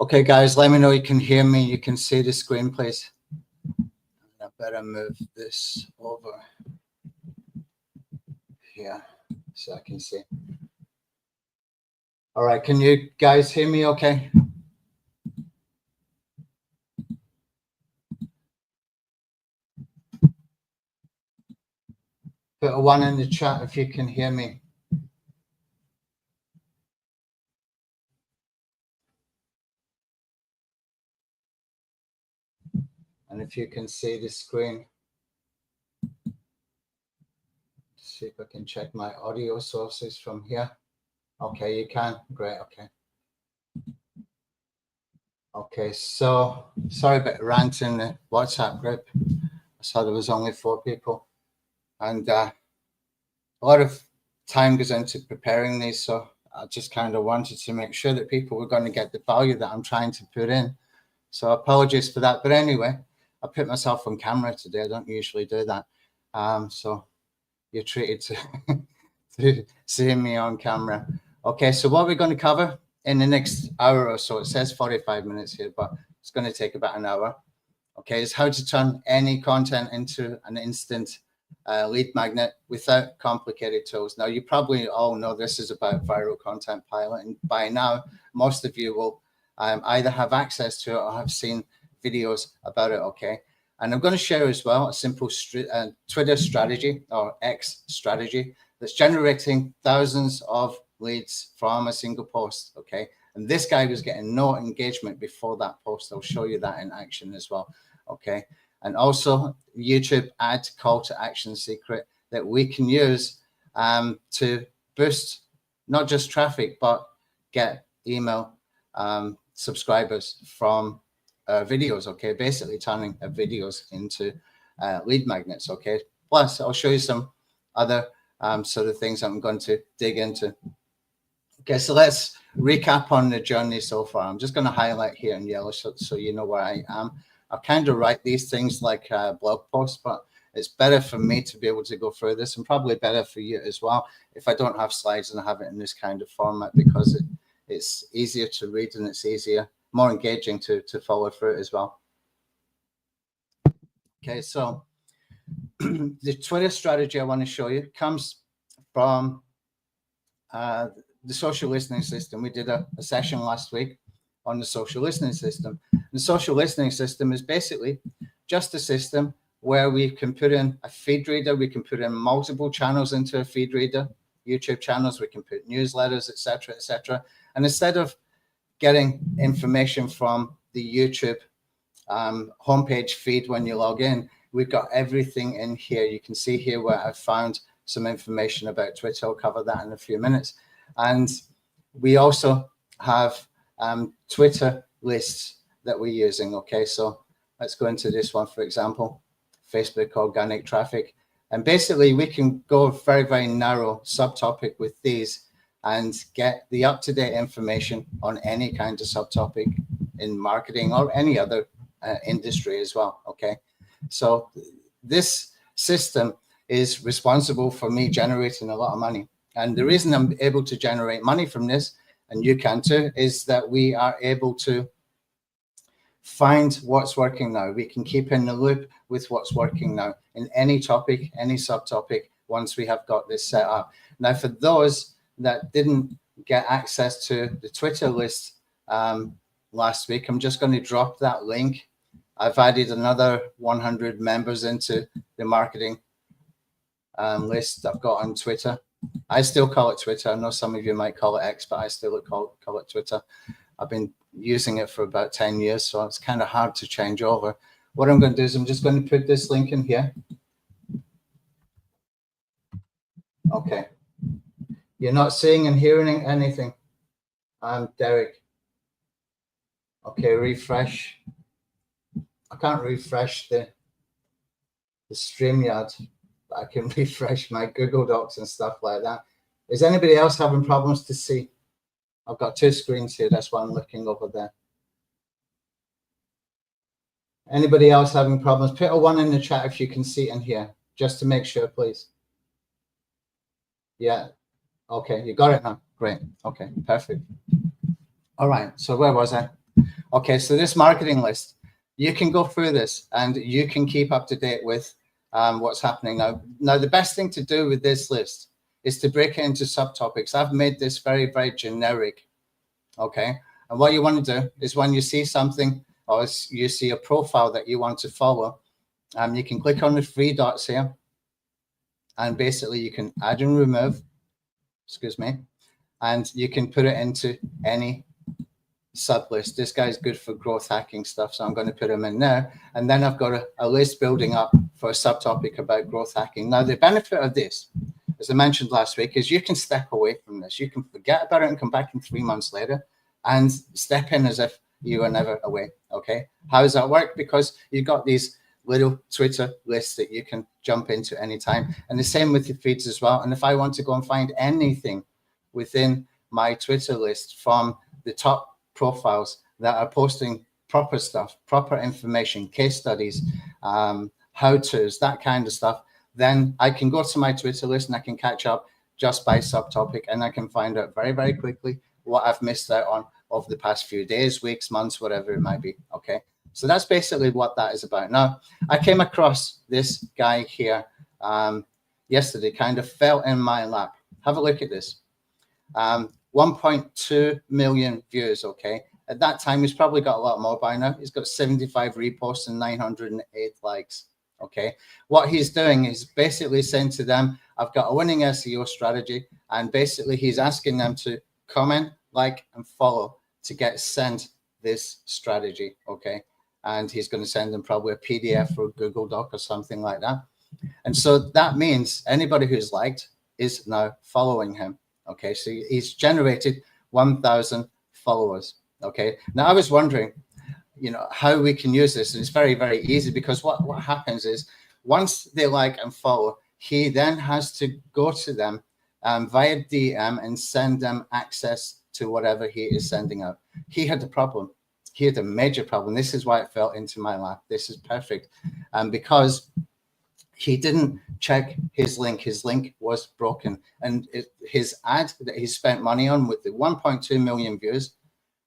Okay, guys, let me know you can hear me. You can see the screen, please. I better move this over here so I can see. All right, can you guys hear me okay? Put a 1 in the chat if you can hear me. And if you can see the screen. See if I can check my audio sources from here. Okay, you can. Great. Okay. Okay, so sorry about rant in the WhatsApp group. I saw there was only 4 people, and a lot of time goes into preparing these. So I just kind of wanted to make sure that people were going to get the value that I'm trying to put in. So apologies for that. But anyway, I put myself on camera today. I don't usually do that. So you're treated to seeing me on camera. Okay, so what we're going to cover in the next hour or so, it says 45 minutes here, but it's going to take about an hour. Okay, is how to turn any content into an instant lead magnet without complicated tools. Now, you probably all know this is about Viral Content Pilot, and by now, most of you will either have access to it or have seen videos about it, okay? And I'm going to share as well a simple Twitter strategy or X strategy that's generating thousands of leads from a single post, okay? And this guy was getting no engagement before that post. I'll show you that in action as well, okay? And also YouTube ad call to action secret that we can use to boost not just traffic, but get email subscribers from videos, okay? Basically turning videos into lead magnets, okay? Plus, I'll show you some other sort of things I'm going to dig into. Okay, so let's recap on the journey so far. I'm just going to highlight here in yellow so you know where I am. I kind of write these things like blog posts, but it's better for me to be able to go through this, and probably better for you as well if I don't have slides and I have it in this kind of format, because it's easier to read and it's easier, more engaging to follow through it as well. Okay, so the Twitter strategy I want to show you comes from the social listening system. We did a session last week on the social listening system. The social listening system is basically just a system where we can put in a feed reader. We can put in multiple channels into a feed reader, YouTube channels. We can put newsletters, etc., etc. And instead of getting information from the YouTube homepage feed when you log in, we've got everything in here. You can see here where I found some information about Twitter. I'll cover that in a few minutes. And we also have Twitter lists that we're using. Okay, so let's go into this one, for example, Facebook organic traffic. And basically, we can go very, very narrow subtopic with these and get the up-to-date information on any kind of subtopic in marketing or any other industry as well. Okay, so this system is responsible for me generating a lot of money. And the reason I'm able to generate money from this, and you can too, is that we are able to find what's working now. We can keep in the loop with what's working now in any topic, any subtopic, once we have got this set up. Now, for those that didn't get access to the Twitter list last week, I'm just going to drop that link. I've added another 100 members into the marketing list I've got on Twitter. I still call it Twitter. I know some of you might call it X, but I still call it Twitter. I've been using it for about 10 years, so it's kind of hard to change over. What I'm going to do is I'm just going to put this link in here. Okay. You're not seeing and hearing anything. I'm Derek. Okay, refresh. I can't refresh the StreamYard. I can refresh my Google Docs and stuff like that. Is anybody else having problems to see? I've got 2 screens here. That's why I'm looking over there. Anybody else having problems? Put a 1 in the chat if you can see in here, just to make sure, please. Yeah. Okay, you got it now. Great. Okay, perfect. All right. So where was I? Okay, so this marketing list, you can go through this and you can keep up to date with what's happening now. Now, the best thing to do with this list is to break it into subtopics. I've made this very, very generic. Okay, and what you want to do is when you see something or you see a profile that you want to follow, you can click on the three dots here, and basically you can add and remove, excuse me, and you can put it into any sub list. This guy's good for growth hacking stuff, so I'm going to put him in there. And then I've got a list building up for a subtopic about growth hacking. Now, the benefit of this, as I mentioned last week, is you can step away from this. You can forget about it and come back in 3 months later and step in as if you were never away. Okay, how does that work? Because you've got these little Twitter lists that you can jump into anytime, and the same with your feeds as well. And if I want to go and find anything within my Twitter list from the top profiles that are posting proper stuff, proper information, case studies, how-tos, that kind of stuff, then I can go to my Twitter list and I can catch up just by subtopic, and I can find out very, very quickly what I've missed out on over the past few days, weeks, months, whatever it might be. Okay, so that's basically what that is about. Now, I came across this guy here yesterday, kind of fell in my lap. Have a look at this. 1.2 million views. Okay, at that time he's probably got a lot more by now. He's got 75 reposts and 908 likes. Okay, what he's doing is basically saying to them, I've got a winning SEO strategy, and basically he's asking them to comment, like, and follow to get sent this strategy. Okay, and he's going to send them probably a PDF or a Google Doc or something like that. And so that means anybody who's liked is now following him. Okay, so he's generated 1,000 followers. Okay, now I was wondering, you know, how we can use this, and it's very, very easy, because what happens is once they like and follow, he then has to go to them via DM and send them access to whatever he is sending out. He had a problem. He had a major problem. This is why it fell into my lap. This is perfect, because he didn't check his link. His link was broken, and his ad that he spent money on with the 1.2 million views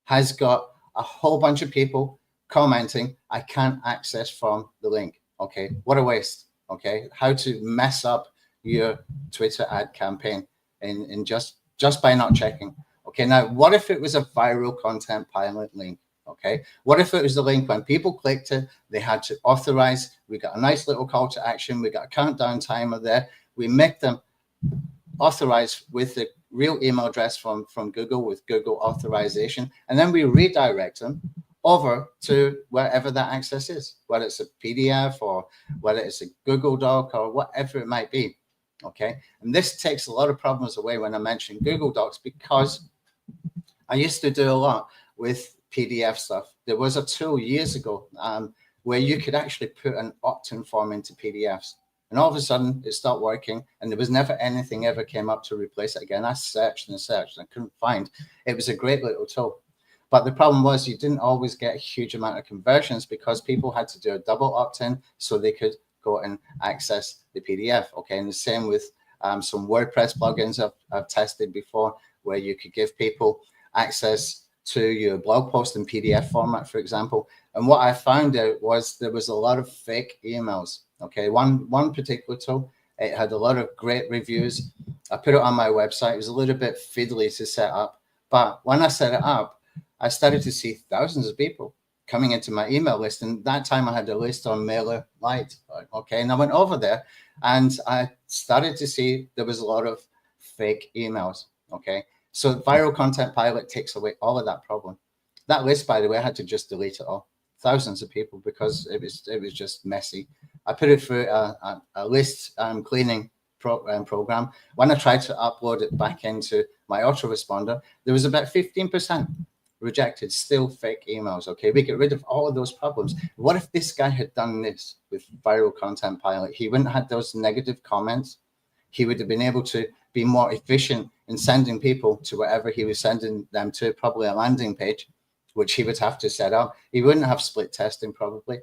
has got a whole bunch of people commenting, I can't access from the link. Okay, what a waste. Okay, how to mess up your Twitter ad campaign in just by not checking. Okay, now what if it was a viral content pilot link? Okay, what if it was the link when people clicked it, they had to authorize? We got a nice little call to action. We got a countdown timer there. We make them authorize with the real email address from Google with Google authorization, and then we redirect them over to wherever that access is, whether it's a PDF or whether it's a Google Doc or whatever it might be. Okay, and this takes a lot of problems away when I mention Google Docs, because I used to do a lot with PDF stuff. There was a tool years ago where you could actually put an opt-in form into PDFs, and all of a sudden it stopped working, and there was never anything ever came up to replace it again. I searched and searched and I couldn't find. It was a great little tool, but the problem was you didn't always get a huge amount of conversions, because people had to do a double opt-in so they could go and access the PDF. Okay, and the same with some WordPress plugins I've tested before, where you could give people access to your blog post in PDF format, for example. And what I found out was there was a lot of fake emails. Okay, one particular tool, it had a lot of great reviews. I put it on my website. It was a little bit fiddly to set up, but when I set it up, I started to see thousands of people coming into my email list. And that time I had a list on MailerLite. Okay, and I went over there and I started to see there was a lot of fake emails. Okay, so Viral Content Pilot takes away all of that problem. That list, by the way, I had to just delete it all. Thousands of people, because it was just messy. I put it through a list cleaning program. When I tried to upload it back into my autoresponder, there was about 15% rejected, still fake emails. Okay, we get rid of all of those problems. What if this guy had done this with Viral Content Pilot? He wouldn't have had those negative comments. He would have been able to be more efficient in sending people to wherever he was sending them to, probably a landing page, which he would have to set up. He wouldn't have split testing probably,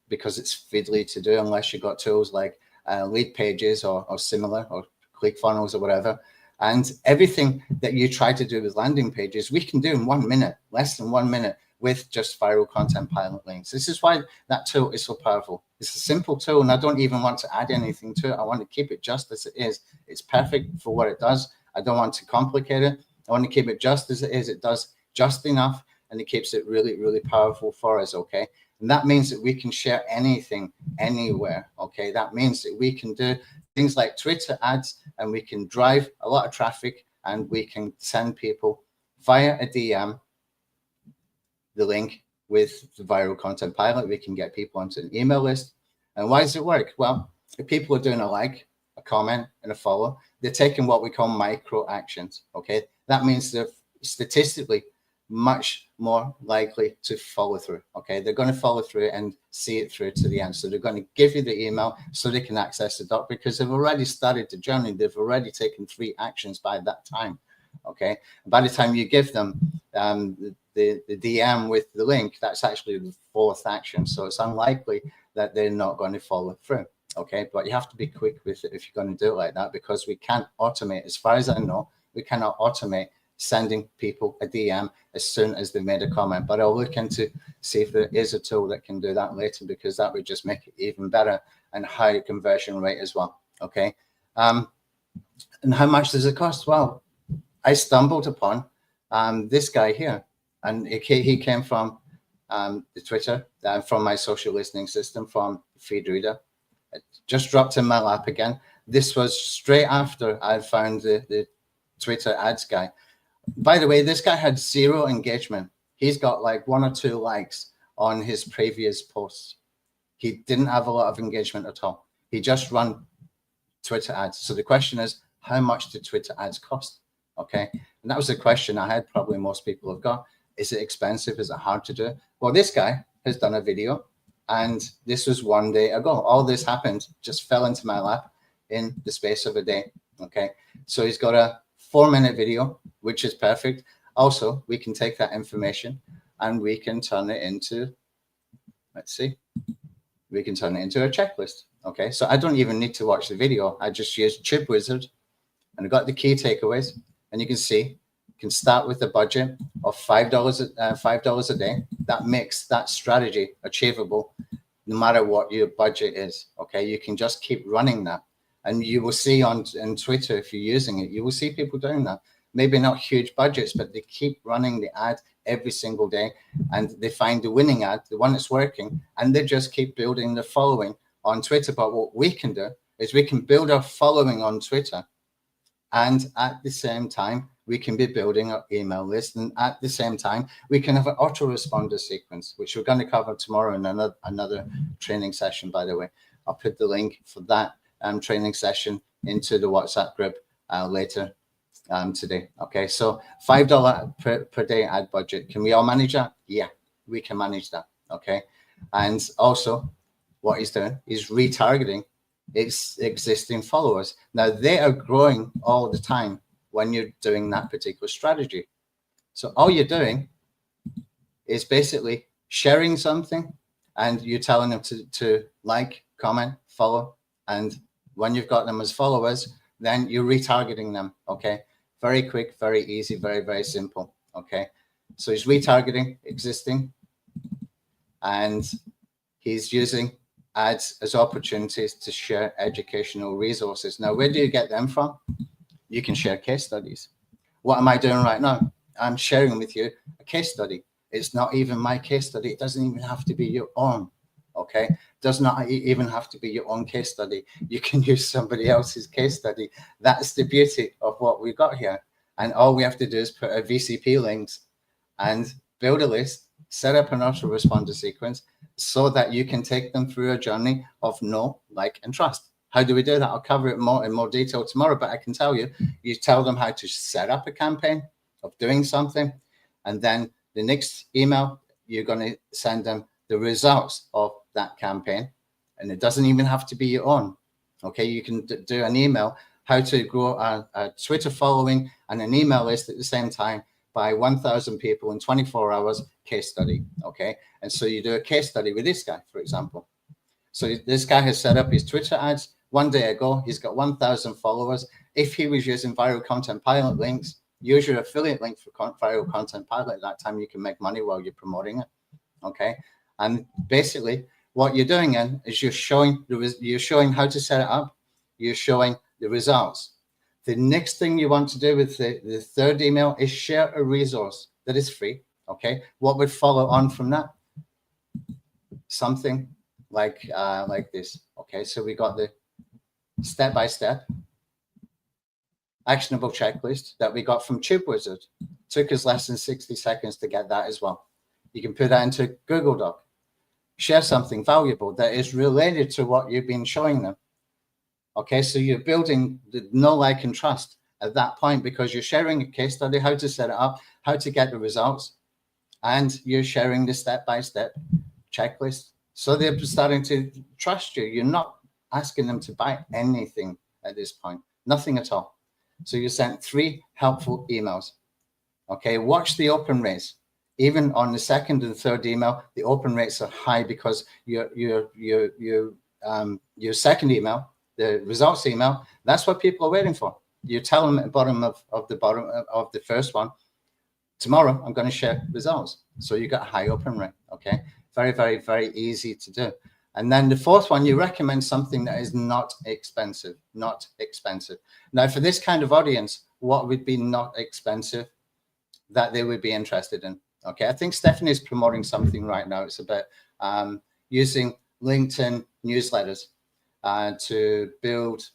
because it's fiddly to do unless you got tools like Lead Pages or similar, or ClickFunnels or whatever. And everything that you try to do with landing pages, we can do in 1 minute, less than 1 minute, with just viral content pilot links. This is why that tool is so powerful. It's a simple tool, and I don't even want to add anything to it. I want to keep it just as it is. It's perfect for what it does. I don't want to complicate it. I want to keep it just as it is. It does just enough, and it keeps it really, really powerful for us, okay? And that means that we can share anything, anywhere, okay? That means that we can do things like Twitter ads, and we can drive a lot of traffic, and we can send people via a DM the link with the viral content pilot. We can get people onto an email list. And why does it work? Well, if people are doing a like, a comment, and a follow, they're taking what we call micro actions, okay? That means they're statistically much more likely to follow through, okay? They're going to follow through and see it through to the end. So they're going to give you the email so they can access the doc, because they've already started the journey. They've already taken 3 actions by that time, okay? By the time you give them the DM with the link, that's actually the 4th action. So it's unlikely that they're not going to follow through, okay? But you have to be quick with it if you're going to do it like that, because we can't automate, as far as I know, we cannot automate sending people a DM as soon as they've made a comment. But I'll look into see if there is a tool that can do that later, because that would just make it even better and higher conversion rate as well, okay? And how much does it cost? Well, I stumbled upon this guy here, and he came from the Twitter, from my social listening system, from FeedReader. It just dropped in my lap again. This was straight after I found the Twitter ads guy. By the way, this guy had 0 engagement. He's got like 1 or 2 likes on his previous posts. He didn't have a lot of engagement at all. He just run Twitter ads. So the question is, how much do Twitter ads cost? Okay. And that was the question I had, probably most people have got. Is it expensive? Is it hard to do? Well, this guy has done a video, and this was 1 day ago. All this happened, just fell into my lap in the space of a day. Okay. So he's got a 4-minute video, which is perfect. Also, we can take that information and we can turn it into, let's see, we can turn it into a checklist. Okay, so I don't even need to watch the video. I just use TubeWizard, and I got the key takeaways, and you can see, you can start with a budget of $5 a day. That makes that strategy achievable no matter what your budget is. Okay, you can just keep running that. And you will see on Twitter, if you're using it, you will see people doing that. Maybe not huge budgets, but they keep running the ad every single day, and they find the winning ad, the one that's working, and they just keep building the following on Twitter. But what we can do is we can build our following on Twitter, and at the same time, we can be building our email list, and at the same time, we can have an autoresponder sequence, which we're going to cover tomorrow in another training session, by the way. I'll put the link for that training session into the WhatsApp group later today. Okay, so $5 per day ad budget. Can we all manage that? Yeah, we can manage that. Okay, and also what he's doing is retargeting its existing followers. Now they are growing all the time when you're doing that particular strategy. So all you're doing is basically sharing something, and you're telling them to like, comment, follow, and when you've got them as followers, then you're retargeting them. Okay, very quick, very easy, very, very simple. Okay, so he's retargeting existing, and he's using ads as opportunities to share educational resources. Now, where do you get them from? You can share case studies. What am I doing right now? I'm sharing with you a case study. It's not even my case study. It doesn't even have to be your own. Okay, does not even have to be your own case study. You can use somebody else's case study. That's the beauty of what we've got here. And all we have to do is put our VCP links and build a list, set up an autoresponder sequence so that you can take them through a journey of know, like, and trust. How do we do that? I'll cover it more in more detail tomorrow, but I can tell you, you tell them how to set up a campaign of doing something, and then the next email, you're going to send them the results of that campaign, and it doesn't even have to be your own. Okay, you can do an email, how to grow a Twitter following and an email list at the same time by 1,000 people in 24 hours, case study. Okay, and so you do a case study with this guy, for example. So this guy has set up his Twitter ads 1 day ago. He's got 1,000 followers. If he was using viral content pilot links, use your affiliate link for Viral Content Pilot. At that time, you can make money while you're promoting it. Okay. And basically what you're doing is you're showing how to set it up. You're showing the results. The next thing you want to do with the third email is share a resource that is free. Okay. What would follow on from that? Something like this. Okay. So we got the step-by-step actionable checklist that we got from TubeWizard. Took us less than 60 seconds to get that as well. You can put that into Google Doc. Share something valuable that is related to what you've been showing them. Okay, so you're building the know, like, and trust at that point because you're sharing a case study, how to set it up, how to get the results, and you're sharing the step-by-step checklist. So they're starting to trust you. You're not asking them to buy anything at this point, nothing at all. So you sent 3 helpful emails. Okay, watch the open rates. Even on the second and third email, the open rates are high because your second email, the results email, that's what people are waiting for. You tell them at the bottom of the first one, tomorrow I'm going to share results. So you got a high open rate. Okay, very, very, very easy to do. And then the fourth one, you recommend something that is not expensive, not expensive. Now, for this kind of audience, what would be not expensive that they would be interested in? Okay, I think Stephanie's promoting something right now. It's about using LinkedIn newsletters to build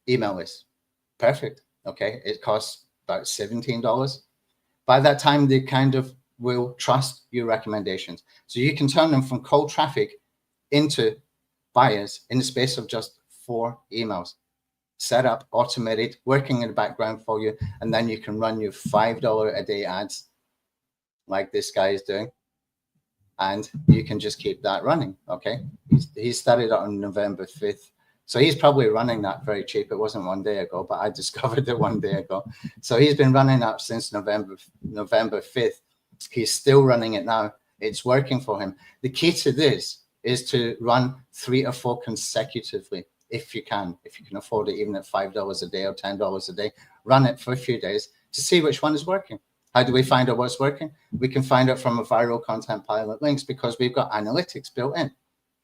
email lists. Perfect. Okay, it costs about $17. By that time, they kind of will trust your recommendations. So you can turn them from cold traffic into buyers in the space of just 4 emails. Set up, automated, working in the background for you, and then you can run your $5 a day ads like this guy is doing, and you can just keep that running. Okay, he started on November 5th, so he's probably running that very cheap. It wasn't one day ago, but I discovered it one day ago. So he's been running that since November 5th. He's still running it now. It's working for him. The key to this is to run 3 or 4 consecutively. If you can afford it, even at $5 a day or $10 a day, run it for a few days to see which one is working. How do we find out what's working? We can find out from a Viral Content Pilot links because we've got analytics built in.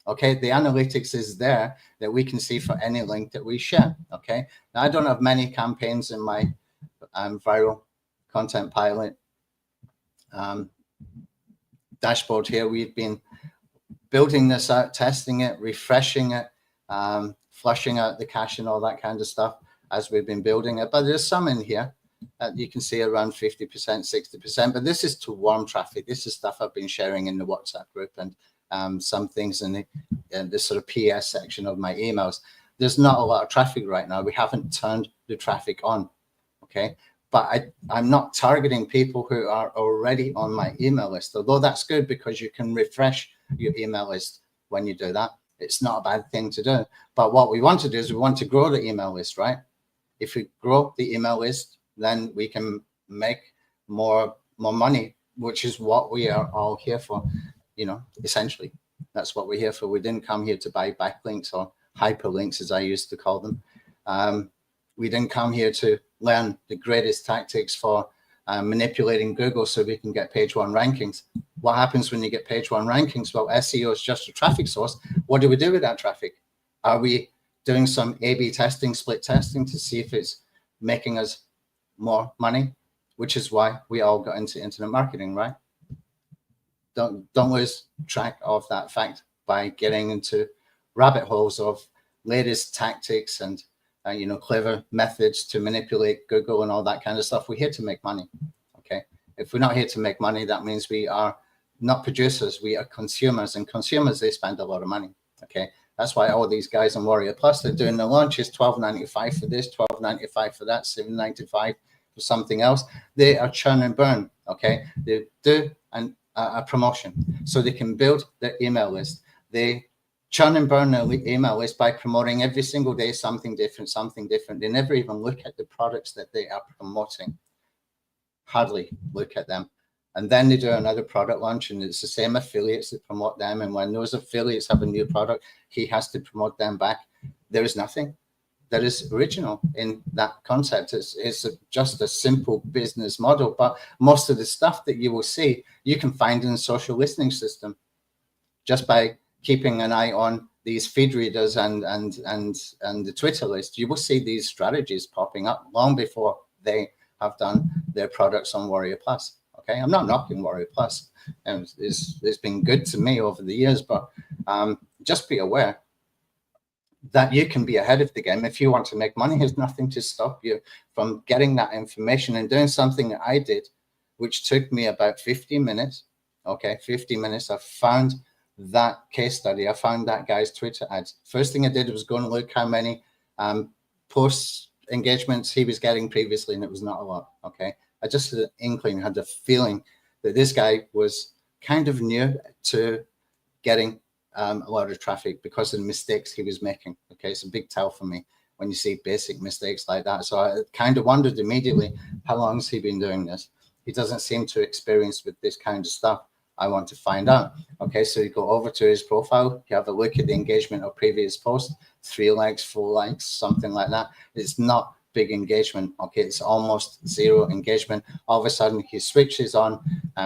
Okay, the analytics is there that we can see for any link that we share. Okay, now I don't have many campaigns in my Viral Content Pilot dashboard here. We've been building this out, testing it, refreshing it, flushing out the cache and all that kind of stuff as we've been building it. But there's some in here that you can see around 50%, 60%. But this is to warm traffic. This is stuff I've been sharing in the WhatsApp group and some things in the sort of PS section of my emails. There's not a lot of traffic right now. We haven't turned the traffic on. Okay. But I'm not targeting people who are already on my email list, although that's good because you can refresh your email list when you do that. It's not a bad thing to do. But what we want to do is we want to grow the email list, right? If we grow the email list, then we can make more money, which is what we are all here for. You know, essentially, that's what we're here for. We didn't come here to buy backlinks or hyperlinks, as I used to call them. We didn't come here to learn the greatest tactics for manipulating Google so we can get page 1 rankings. What happens when you get page 1 rankings? Well, SEO is just a traffic source. What do we do with that traffic? Are we doing some A/B testing, split testing to see if it's making us more money? Which is why we all got into internet marketing, right? Don't lose track of that fact by getting into rabbit holes of latest tactics and clever methods to manipulate Google and all that kind of stuff. We're here to make money. Okay. If we're not here to make money, that means we are not producers. We are consumers, and consumers, they spend a lot of money. Okay. That's why all these guys on Warrior Plus, they're doing the launches, $12.95 for this, $12.95 for that, $7.95 for something else. They are churn and burn. Okay. They do a promotion so they can build their email list. They churn and burn their email list by promoting every single day something different, something different. They never even look at the products that they are promoting. Hardly look at them. And then they do another product launch, and it's the same affiliates that promote them. And when those affiliates have a new product, he has to promote them back. There is nothing. that is original in that concept. It's just a simple business model, but most of the stuff that you will see, you can find in the social listening system just by keeping an eye on these feed readers and the Twitter list. You will see these strategies popping up long before they have done their products on Warrior Plus. Okay, I'm not knocking Warrior Plus, and it's been good to me over the years, but just be aware that you can be ahead of the game. If you want to make money, there's nothing to stop you from getting that information and doing something that I did, which took me about 15 minutes. Okay, 50 minutes. I found that case study. I found that guy's Twitter ads. First thing I did was go and look how many post engagements he was getting previously, and it was not a lot. Okay, I just had an inkling, had a feeling that this guy was kind of new to getting a lot of traffic because of the mistakes he was making. Okay, it's a big tell for me when you see basic mistakes like that. So I kind of wondered immediately, how long has he been doing this? He doesn't seem too experienced with this kind of stuff. I want to find out. Okay, so you go over to his profile, you have a look at the engagement of previous posts, 3 likes, 4 likes, something like that. It's not big engagement. Okay, it's almost zero engagement. All of a sudden he switches on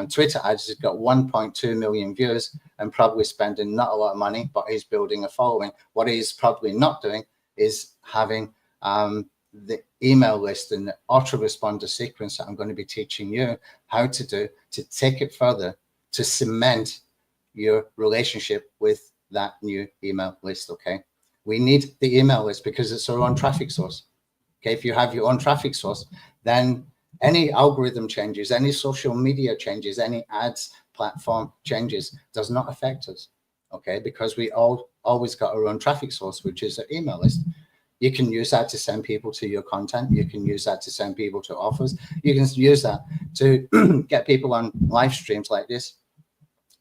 Twitter ads. He's got 1.2 million views and probably spending not a lot of money, but he's building a following. What he's probably not doing is having the email list and the autoresponder sequence that I'm going to be teaching you how to do to take it further, to cement your relationship with that new email list. Okay, we need the email list because it's our own traffic source. Okay, if you have your own traffic source, then any algorithm changes, any social media changes, any ads platform changes does not affect us. Okay, because we always got our own traffic source, which is an email list. You can use that to send people to your content. You can use that to send people to offers. You can use that to get people on live streams like this,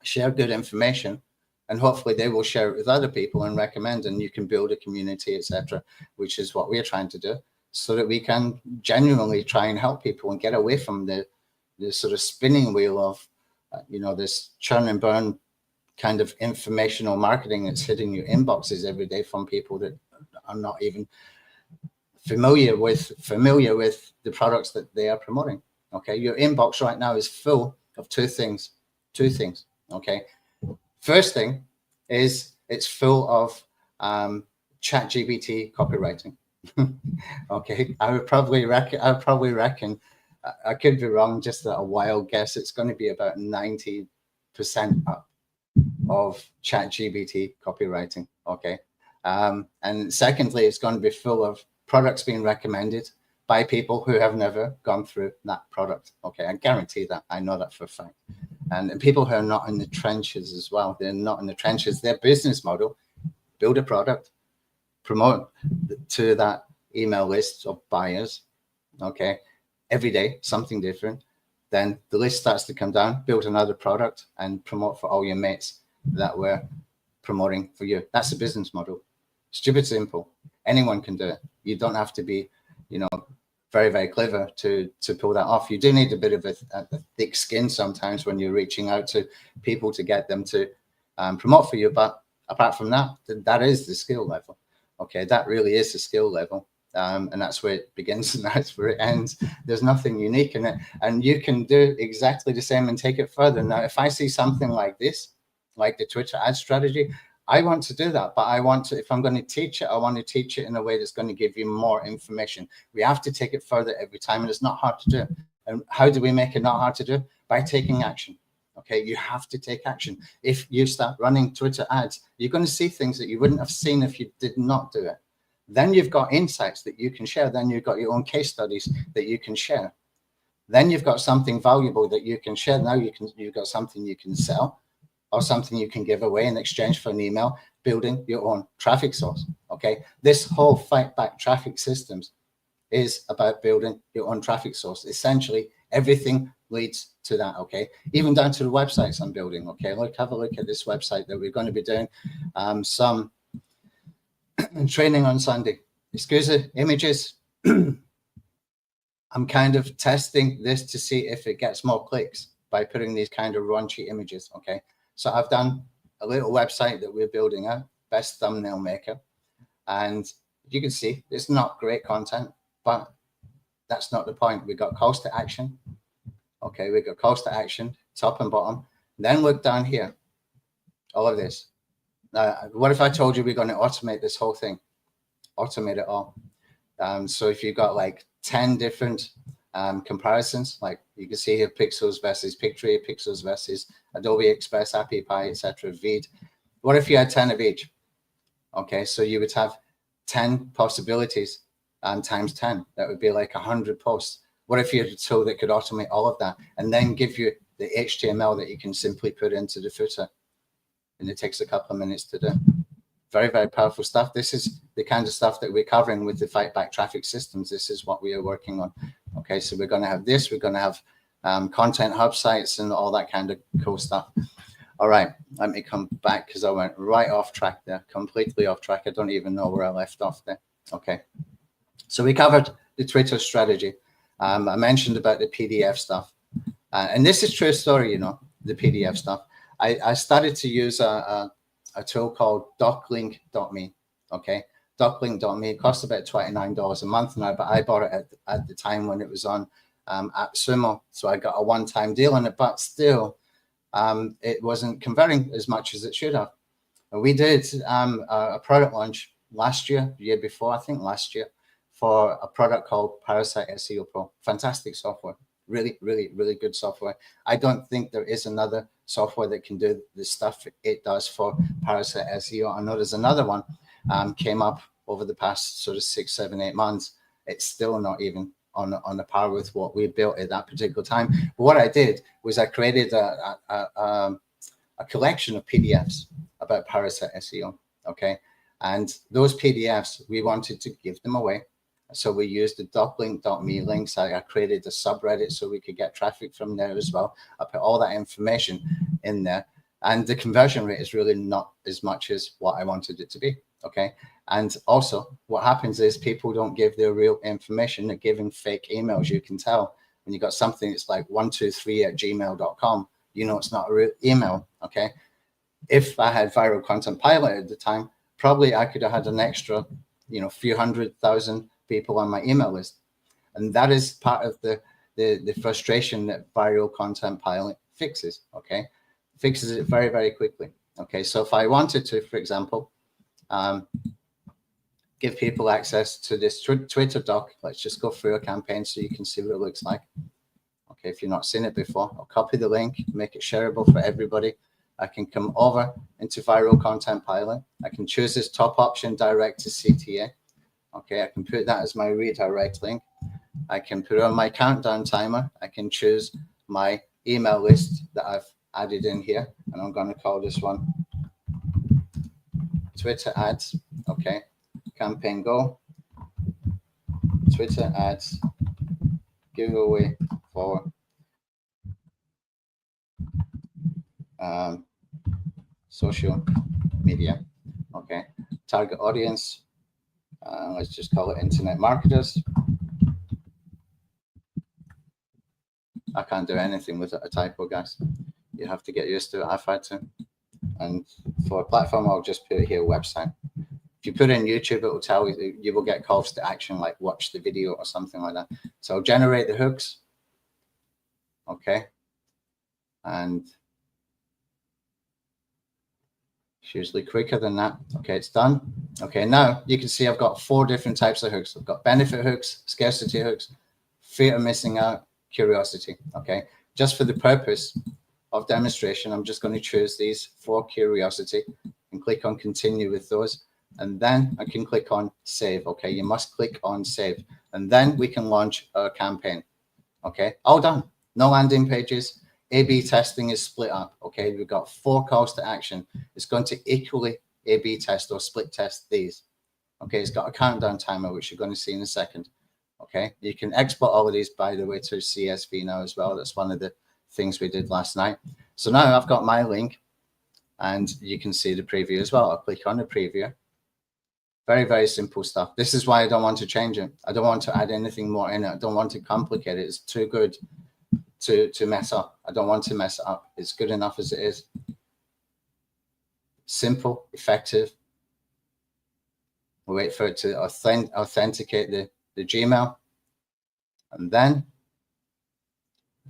share good information, and hopefully they will share it with other people and recommend, and you can build a community, etc., which is what we're trying to do, so that we can genuinely try and help people and get away from the sort of spinning wheel of, this churn and burn kind of informational marketing that's hitting your inboxes every day from people that are not even familiar with the products that they are promoting. Okay, your inbox right now is full of two things. Okay, first thing is it's full of ChatGPT copywriting. Okay, I would probably reckon, I could be wrong, just a wild guess, it's going to be about 90% up of ChatGPT copywriting. Okay, and secondly, it's going to be full of products being recommended by people who have never gone through that product. Okay, I guarantee that. I know that for a fact. And people who are not in the trenches as well, they're not in the trenches. Their business model, build a product, promote to that email list of buyers, okay, every day, something different. Then the list starts to come down, build another product and promote for all your mates that were promoting for you. That's a business model. Stupid simple. Anyone can do it. You don't have to be, very, very clever to pull that off. You do need a bit of a thick skin sometimes when you're reaching out to people to get them to promote for you. But apart from that, that is the skill level. Okay, that really is the skill level. And that's where it begins and that's where it ends. There's nothing unique in it. And you can do exactly the same and take it further. Now, if I see something like this, like the Twitter ad strategy, I want to do that, but I want to, if I'm going to teach it, I want to teach it in a way that's going to give you more information. We have to take it further every time, and it's not hard to do. And how do we make it not hard to do? By taking action. Okay, you have to take action. If you start running Twitter ads, you're going to see things that you wouldn't have seen if you did not do it. Then you've got insights that you can share. Then you've got your own case studies that you can share. Then you've got something valuable that you can share. Now you've got something you can sell, or something you can give away in exchange for an email, building your own traffic source. Okay, this whole Fightback traffic systems is about building your own traffic source. Essentially, everything leads to that. Okay, even down to the websites I'm building. Okay, have a look at this website that we're going to be doing some training on Sunday. Excuse the images. I'm kind of testing this to see if it gets more clicks by putting these kind of raunchy images. Okay. So I've done a little website that we're building out, Best Thumbnail Maker. And you can see it's not great content, but that's not the point. We got calls to action. Okay, we got calls to action, top and bottom. Then look down here, all of this. What if I told you we're going to automate this whole thing? Automate it all. So if you've got like 10 different comparisons, like you can see here, pixels versus Pictory, pixels versus Adobe Express, AppyPie, etc., Veed. What if you had 10 of each? Okay, so you would have 10 possibilities times 10. That would be like 100 posts. What if you had a tool that could automate all of that and then give you the HTML that you can simply put into the footer? And it takes a couple of minutes to do. Very, very powerful stuff. This is the kind of stuff that we're covering with the Fightback traffic systems. This is what we are working on. Okay, so we're going to have this. We're going to have content hub sites and all that kind of cool stuff. All right, let me come back because I went right off track there, completely off track. I don't even know where I left off there. Okay, so we covered the Twitter strategy. I mentioned about the PDF stuff. And this is true story, you know, the PDF stuff. I started to use a tool called doclink.me. Okay, doclink.me costs about $29 a month now, but I bought it at the time when it was on AppSumo. So I got a one-time deal on it, but still, it wasn't converting as much as it should have. And we did a product launch last year, the year before, I think last year, for a product called Parasite SEO Pro. Fantastic software. Really, really, really good software. I don't think there is another software that can do the stuff it does for Parasite SEO. I know there's another one came up over the past sort of 6, 7, 8 months. It's still not even on the par with what we built at that particular time. But what I did was I created a collection of PDFs about Parasite SEO. Okay, and those PDFs we wanted to give them away. So we used the doclink.me links. I created a subreddit so we could get traffic from there as well. I put all that information in there. And the conversion rate is really not as much as what I wanted it to be. Okay. And also what happens is people don't give their real information. They're giving fake emails. You can tell when you got something that's like 123@gmail.com, you know, it's not a real email. Okay. If I had Viral Content Pilot at the time, probably I could have had an extra, you know, few 100,000 people on my email list. And that is part of the frustration that Viral Content Pilot fixes. Okay. Fixes it very, very quickly. Okay. So if I wanted to, for example, give people access to this Twitter doc, let's just go through a campaign so you can see what it looks like. Okay. If you've not seen it before, I'll copy the link, make it shareable for everybody. I can come over into Viral Content Pilot. I can choose this top option, direct to CTA. Okay, I can put that as my redirect link. I can put on my countdown timer. I can choose my email list that I've added in here. And I'm going to call this one Twitter ads. Okay, campaign go. Twitter ads giveaway for social media. Okay, target audience. Let's just call it internet marketers. I can't do anything with a typo, guys. You have to get used to it. I've had to. And for a platform, I'll just put it here, website. If you put in YouTube, it will tell you, you will get calls to action, like watch the video or something like that. So I'll generate the hooks. Okay. And it's usually quicker than that. Okay, it's done. Okay, now you can see I've got 4 different types of hooks. I've got benefit hooks, scarcity hooks, fear of missing out, curiosity. Okay, just for the purpose of demonstration, I'm just going to choose these 4 curiosity and click on continue with those. And then I can click on save. Okay, you must click on save. And then we can launch our campaign. Okay, all done. No landing pages. A/B testing is split up. Okay, we've got 4 calls to action. It's going to equally A/B test or split test these. Okay, it's got a countdown timer, which you're going to see in a second. Okay, you can export all of these, by the way, to CSV now as well. That's one of the things we did last night. So now I've got my link and you can see the preview as well. I'll click on the preview. Very, very simple stuff. This is why I don't want to change it. I don't want to add anything more in it. I don't want to complicate it. It's too good to mess up. I don't want to mess it up. It's good enough as it is. Simple, effective. We wait for it to authenticate the Gmail, and then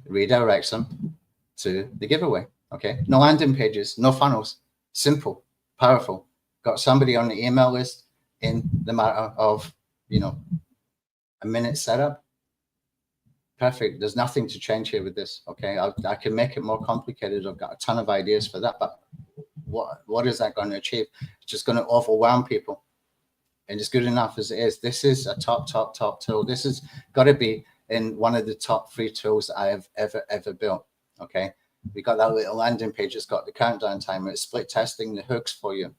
redirects them to the giveaway. Okay, no landing pages, no funnels, simple, powerful. Got somebody on the email list in the matter of, you know, a minute setup. Perfect. There's nothing to change here with this. Okay, I can make it more complicated. I've got a ton of ideas for that, but what is that going to achieve? It's just going to overwhelm people, and it's good enough as it is. This is a top tool. This has got to be in one of the top 3 tools that I have ever built. Okay, we got that little landing page. It's got the countdown timer. It's split testing the hooks for you.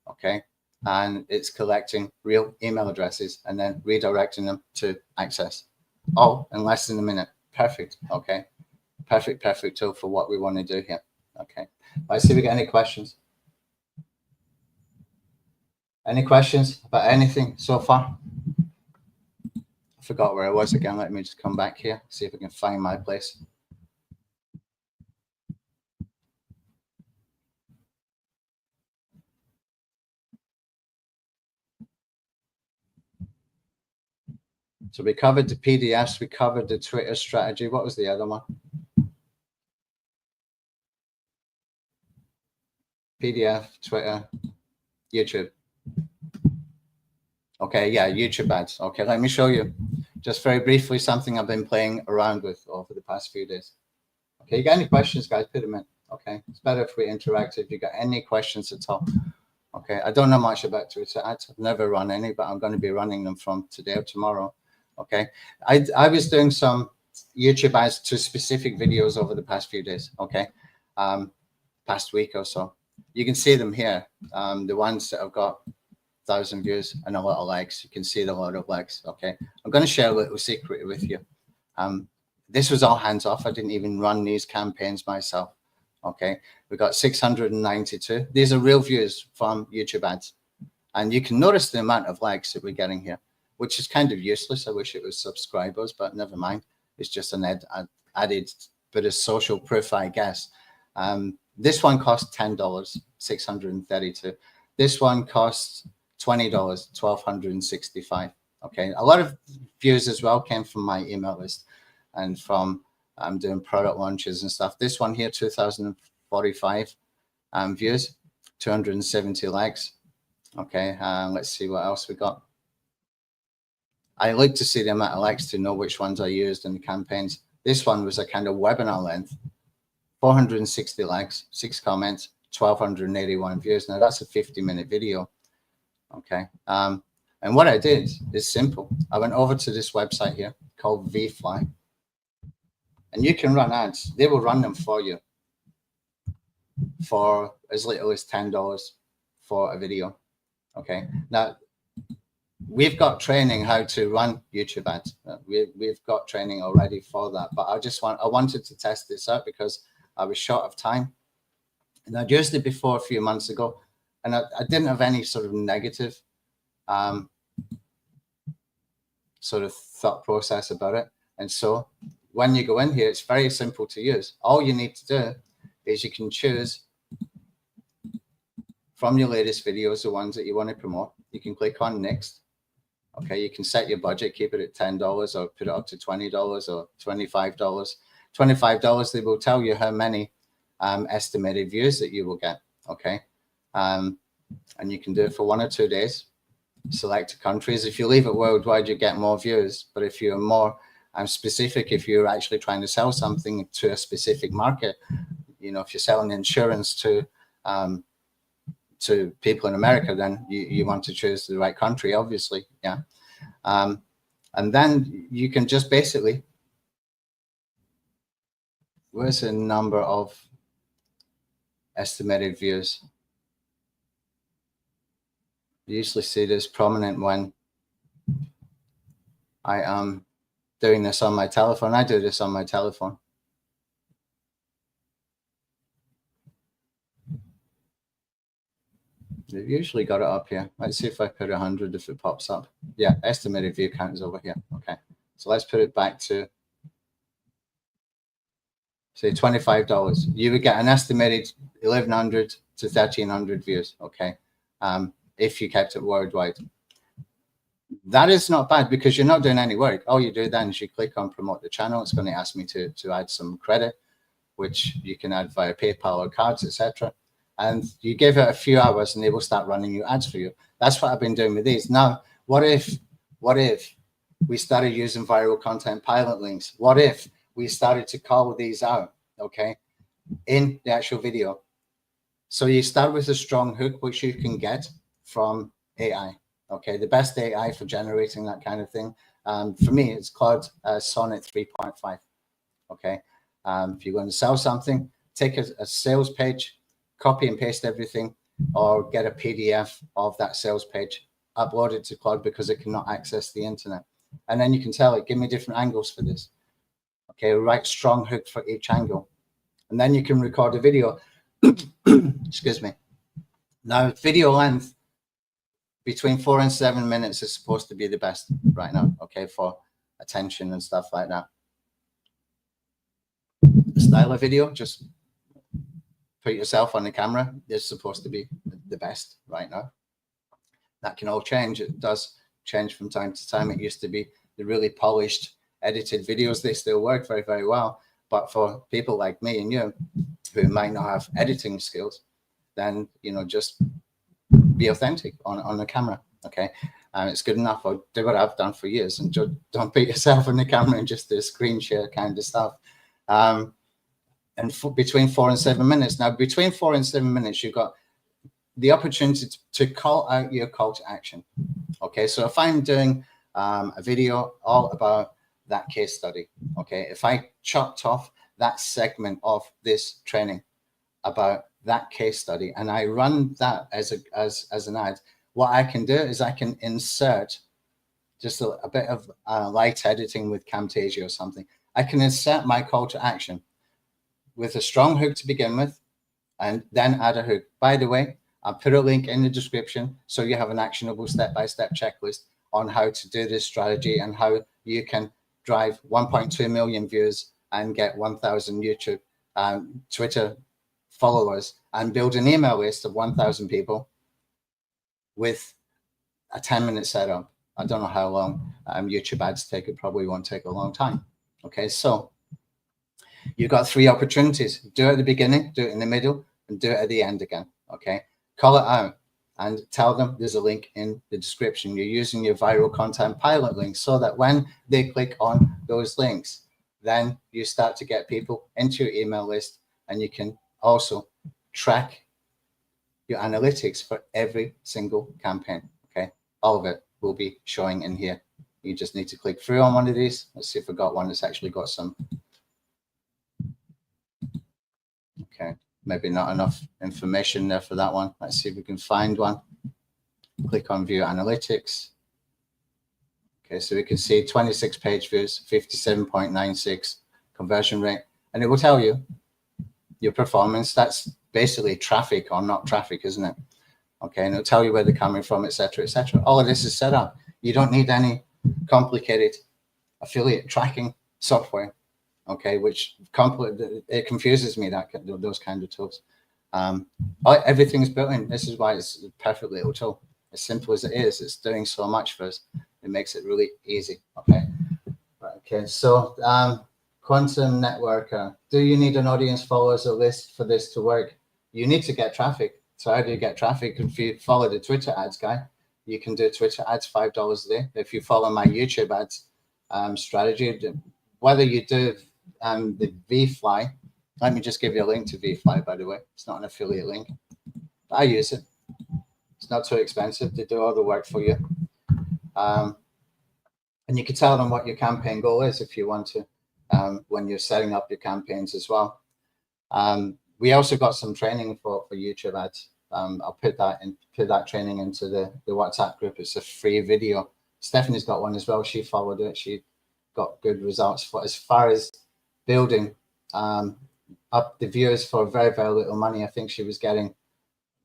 Okay, and it's collecting real email addresses and then redirecting them to access, all in less than a minute. Perfect. Okay, perfect tool for what we want to do here. Okay, let's see if we get any questions. Any questions about anything so far? I forgot where I was again. Let me just come back here, see if I can find my place. So we covered the PDFs, we covered the Twitter strategy. What was the other one? PDF, Twitter, YouTube. Okay, yeah, YouTube ads. Okay, let me show you just very briefly something I've been playing around with over the past few days. Okay, you got any questions, guys? Put them in. Okay, it's better if we interact. If you got any questions at all. Okay, I don't know much about Twitter ads. I've never run any, but I'm going to be running them from today or tomorrow. Okay, I was doing some YouTube ads to specific videos over the past few days. Okay, past week or so. You can see them here. The ones that have got 1,000 views and a lot of likes. You can see the lot of likes. Okay, I'm going to share a little secret with you. This was all hands off. I didn't even run these campaigns myself. Okay, we got 692. These are real views from YouTube ads, and you can notice the amount of likes that we're getting here, which is kind of useless. I wish it was subscribers, but never mind. It's just an added bit of social proof, I guess. This one costs $10, 632. This one costs $20, 1,265. Okay, a lot of views as well came from my email list and from doing product launches and stuff. This one here, 2,045 views, 270 likes. Okay, let's see what else we got. I like to see the amount of likes to know which ones I used in the campaigns. This one was a kind of webinar length, 460 likes, 6 comments, 1,281 views. Now that's a 50-minute video. Okay, and what I did is simple. I went over to this website here called VFly, and you can run ads. They will run them for you for as little as $10 for a video. Okay, now we've got training how to run YouTube ads. We've got training already for that, but I wanted to test this out because I was short of time, and I'd used it before a few months ago, and I didn't have any sort of negative sort of thought process about it. And so when you go in here, it's very simple to use. All you need to do is you can choose from your latest videos the ones that you want to promote. You can click on next. Okay, you can set your budget, keep it at $10 or put it up to $20 or $25. $25, they will tell you how many estimated views that you will get. Okay, and you can do it for 1 or 2 days. Select countries. If you leave it worldwide, you get more views. But if you're more specific, if you're actually trying to sell something to a specific market, you know, if you're selling insurance to people in America, then you want to choose the right country, obviously. Yeah. And then you can just basically, where's the number of estimated views? You usually see this prominent when I am doing this on my telephone. I do this on my telephone. They've usually got it up here. Let's see if I put 100, if it pops up. Yeah, estimated view count is over here. Okay, so let's put it back to, say, $25. You would get an estimated 1,100 to 1,300 views. Okay, if you kept it worldwide. That is not bad because you're not doing any work. All you do then is you click on promote the channel. It's going to ask me to add some credit, which you can add via PayPal or cards, etc. And you give it a few hours and they will start running you ads for you. That's what I've been doing with these. Now, what if we started using viral content pilot links? What if we started to call these out, okay, in the actual video? So you start with a strong hook, which you can get from AI. Okay, the best AI for generating that kind of thing. For me, it's called Sonnet 3.5. Okay, if you're going to sell something, take a sales page, copy and paste everything, or get a PDF of that sales page, upload it to Cloud because it cannot access the internet. And then you can tell it, give me different angles for this. Okay, write strong hook for each angle. And then you can record a video. Excuse me. Now, video length between 4 and 7 minutes is supposed to be the best right now, okay, for attention and stuff like that. The style of video, just put yourself on the camera, is supposed to be the best right now. That can all change. It does change from time to time. It used to be the really polished, edited videos. They still work very, very well. But for people like me and you, who might not have editing skills, then, you know, just be authentic on the camera, okay? It's good enough. I'll do what I've done for years and just don't put yourself on the camera and just do screen share kind of stuff. And between 4 and 7 minutes. Now, between 4 and 7 minutes, you've got the opportunity to call out your call to action. Okay, so if I'm doing a video all about that case study, okay, if I chopped off that segment of this training about that case study and I run that as an ad, what I can do is I can insert just a bit of light editing with Camtasia or something. I can insert my call to action with a strong hook to begin with, and then add a hook. By the way, I'll put a link in the description so you have an actionable step-by-step checklist on how to do this strategy and how you can drive 1.2 million views and get 1,000 YouTube, Twitter followers and build an email list of 1,000 people with a 10-minute setup. I don't know how long YouTube ads take. It probably won't take a long time. Okay, so you've got 3 opportunities. Do it at the beginning, do it in the middle, and do it at the end again. Okay, call it out and tell them there's a link in the description. You're using your viral content pilot link so that when they click on those links, then you start to get people into your email list, and you can also track your analytics for every single campaign. Okay, all of it will be showing in here. You just need to click through on one of these. Let's see if we got one that's actually got some. Okay, maybe not enough information there for that one. Let's see if we can find one. Click on view analytics. Okay, so we can see 26 page views, 57.96 conversion rate, and it will tell you your performance. That's basically traffic or not traffic, isn't it? Okay, and it'll tell you where they're coming from, etc., etc. All of this is set up. You don't need any complicated affiliate tracking software. Okay, which it confuses me, that those kind of tools. Everything's built in. This is why it's a perfect little tool. As simple as it is, it's doing so much for us. It makes it really easy. Okay, right, okay. So Quantum Networker. Do you need an audience followers or list for this to work? You need to get traffic. So how do you get traffic? If you follow the Twitter ads guy, you can do Twitter ads $5 a day. If you follow my YouTube ads strategy, whether you do the VFly, let me just give you a link to VFly, by the way. It's not an affiliate link. I use it. It's not too expensive. They do all the work for you. And you can tell them what your campaign goal is if you want to, when you're setting up your campaigns as well. We also got some training for YouTube ads. I'll put that training into the WhatsApp group. It's a free video. Stephanie's got one as well. She followed it. She got good results for as far as building up the viewers for very, very little money. I think she was getting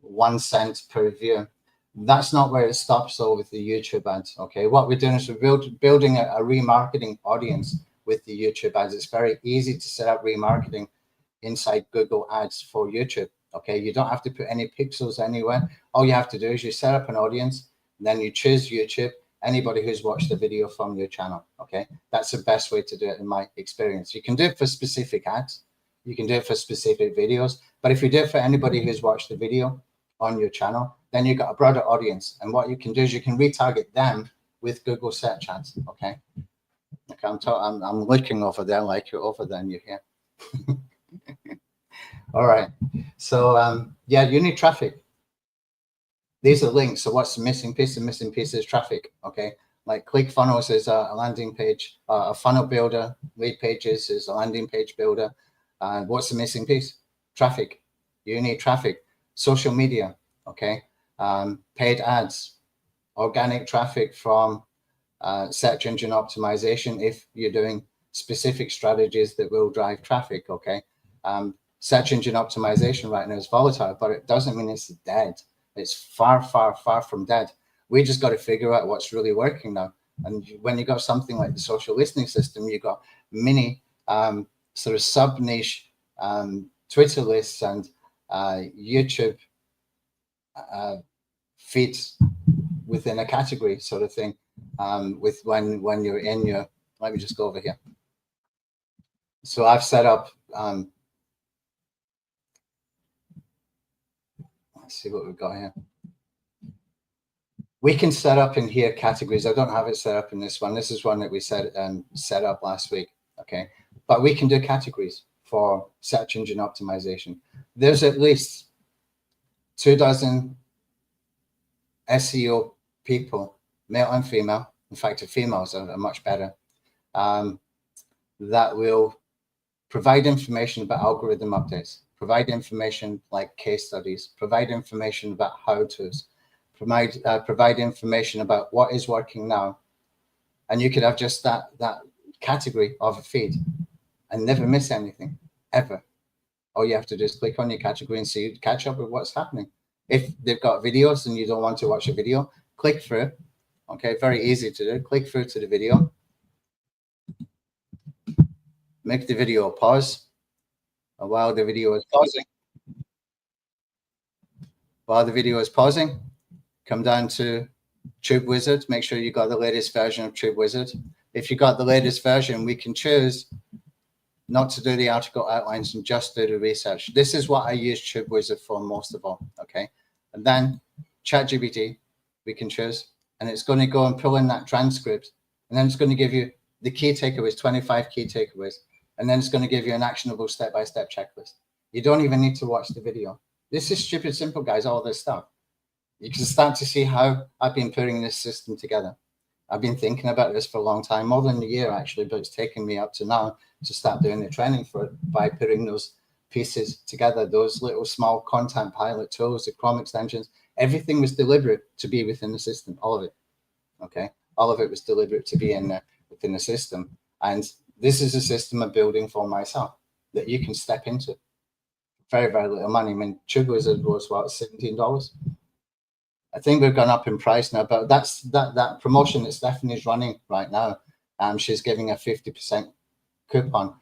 1 cent per view. That's not where it stops though with the YouTube ads. Okay, what we're doing is we're building a remarketing audience with the YouTube ads. It's very easy to set up remarketing inside Google Ads for YouTube. Okay, you don't have to put any pixels anywhere. All you have to do is you set up an audience, then you choose YouTube, anybody who's watched the video from your channel. Okay, that's the best way to do it in my experience. You can do it for specific ads, you can do it for specific videos, but if you do it for anybody who's watched the video on your channel, then you've got a broader audience. And what you can do is you can retarget them with Google search ads. Okay, okay, I'm looking over there like you're over there and you're here. All right, so yeah, you need traffic. These are links. So what's the missing piece? The missing piece is traffic. Okay, like ClickFunnels is a landing page, a funnel builder. Lead Pages is a landing page builder. What's the missing piece? Traffic. You need traffic. Social media. Okay, paid ads, organic traffic from search engine optimization. If you're doing specific strategies that will drive traffic. Okay, search engine optimization right now is volatile, but it doesn't mean it's dead. It's far, far, far from dead. We just got to figure out what's really working now. And when you got something like the social listening system, you got mini sort of sub niche Twitter lists and YouTube feeds within a category sort of thing. With when you're in your, let me just go over here. So I've set up. Let's see what we've got here. We can set up in here categories. I don't have it set up in this one. This is one that we set up last week. Okay, but we can do categories for search engine optimization. There's at least 24 SEO people, male and female. In fact, the females are much better. That will provide information about algorithm updates, provide information like case studies, provide information about how-tos, provide information about what is working now. And you could have just that category of a feed and never miss anything, ever. All you have to do is click on your category and see, catch up with what's happening. If they've got videos and you don't want to watch a video, click through. Okay, very easy to do. Click through to the video. Make the video pause. And while the video is pausing, come down to TubeWizard. Make sure you got the latest version of TubeWizard. If you got the latest version, we can choose not to do the article outlines and just do the research. This is what I use TubeWizard for most of all. Okay, and then ChatGPT we can choose, and it's going to go and pull in that transcript, and then it's going to give you the key takeaways, 25 key takeaways, and then it's going to give you an actionable step-by-step checklist. You don't even need to watch the video. This is stupid simple, guys, all this stuff. You can start to see how I've been putting this system together. I've been thinking about this for a long time, more than a year actually, but it's taken me up to now to start doing the training for it by putting those pieces together, those little small content pilot tools, the Chrome extensions. Everything was deliberate to be within the system, all of it. Okay, all of it was deliberate to be within the system. And this is a system I'm building for myself that you can step into. Very, very little money. I mean, TubeWizard was what, $17? I think we've gone up in price now, but that's that promotion that Stephanie's running right now. She's giving a 50% coupon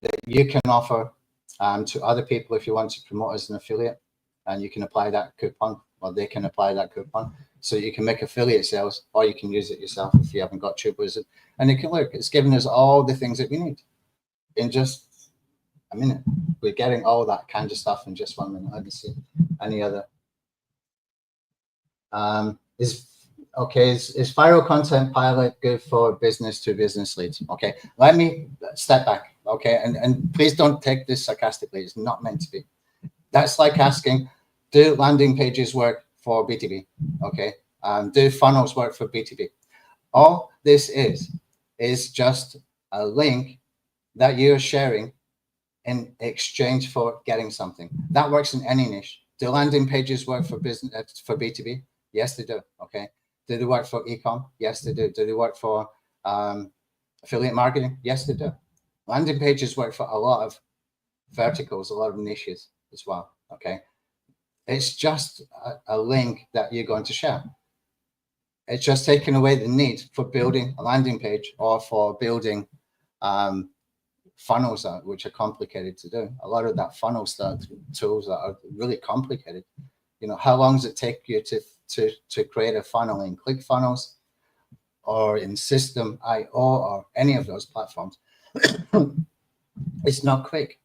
that you can offer to other people if you want to promote as an affiliate, and you can apply that coupon, or they can apply that coupon, so you can make affiliate sales, or you can use it yourself if you haven't got TubeWizard. And it can work. It's giving us all the things that we need in just a minute. We're getting all that kind of stuff in just 1 minute. Let me see any other. Is Viral Content Pilot good for business to business leads? Okay, let me step back. Okay, and please don't take this sarcastically. It's not meant to be. That's like asking, do landing pages work for B2B? Okay, do funnels work for B2B? All this is just a link that you're sharing in exchange for getting something. That works in any niche. Do landing pages work for business, for B2B? Yes, they do. Okay. Do they work for e-com? Yes, they do. Do they work for affiliate marketing? Yes, they do. Landing pages work for a lot of verticals, a lot of niches as well. Okay. It's just a link that you're going to share. It's just taking away the need for building a landing page or for building funnels out, which are complicated to do. A lot of that funnel stuff, tools that are really complicated. You know, how long does it take you to create a funnel in ClickFunnels or in System.io or any of those platforms, it's not quick.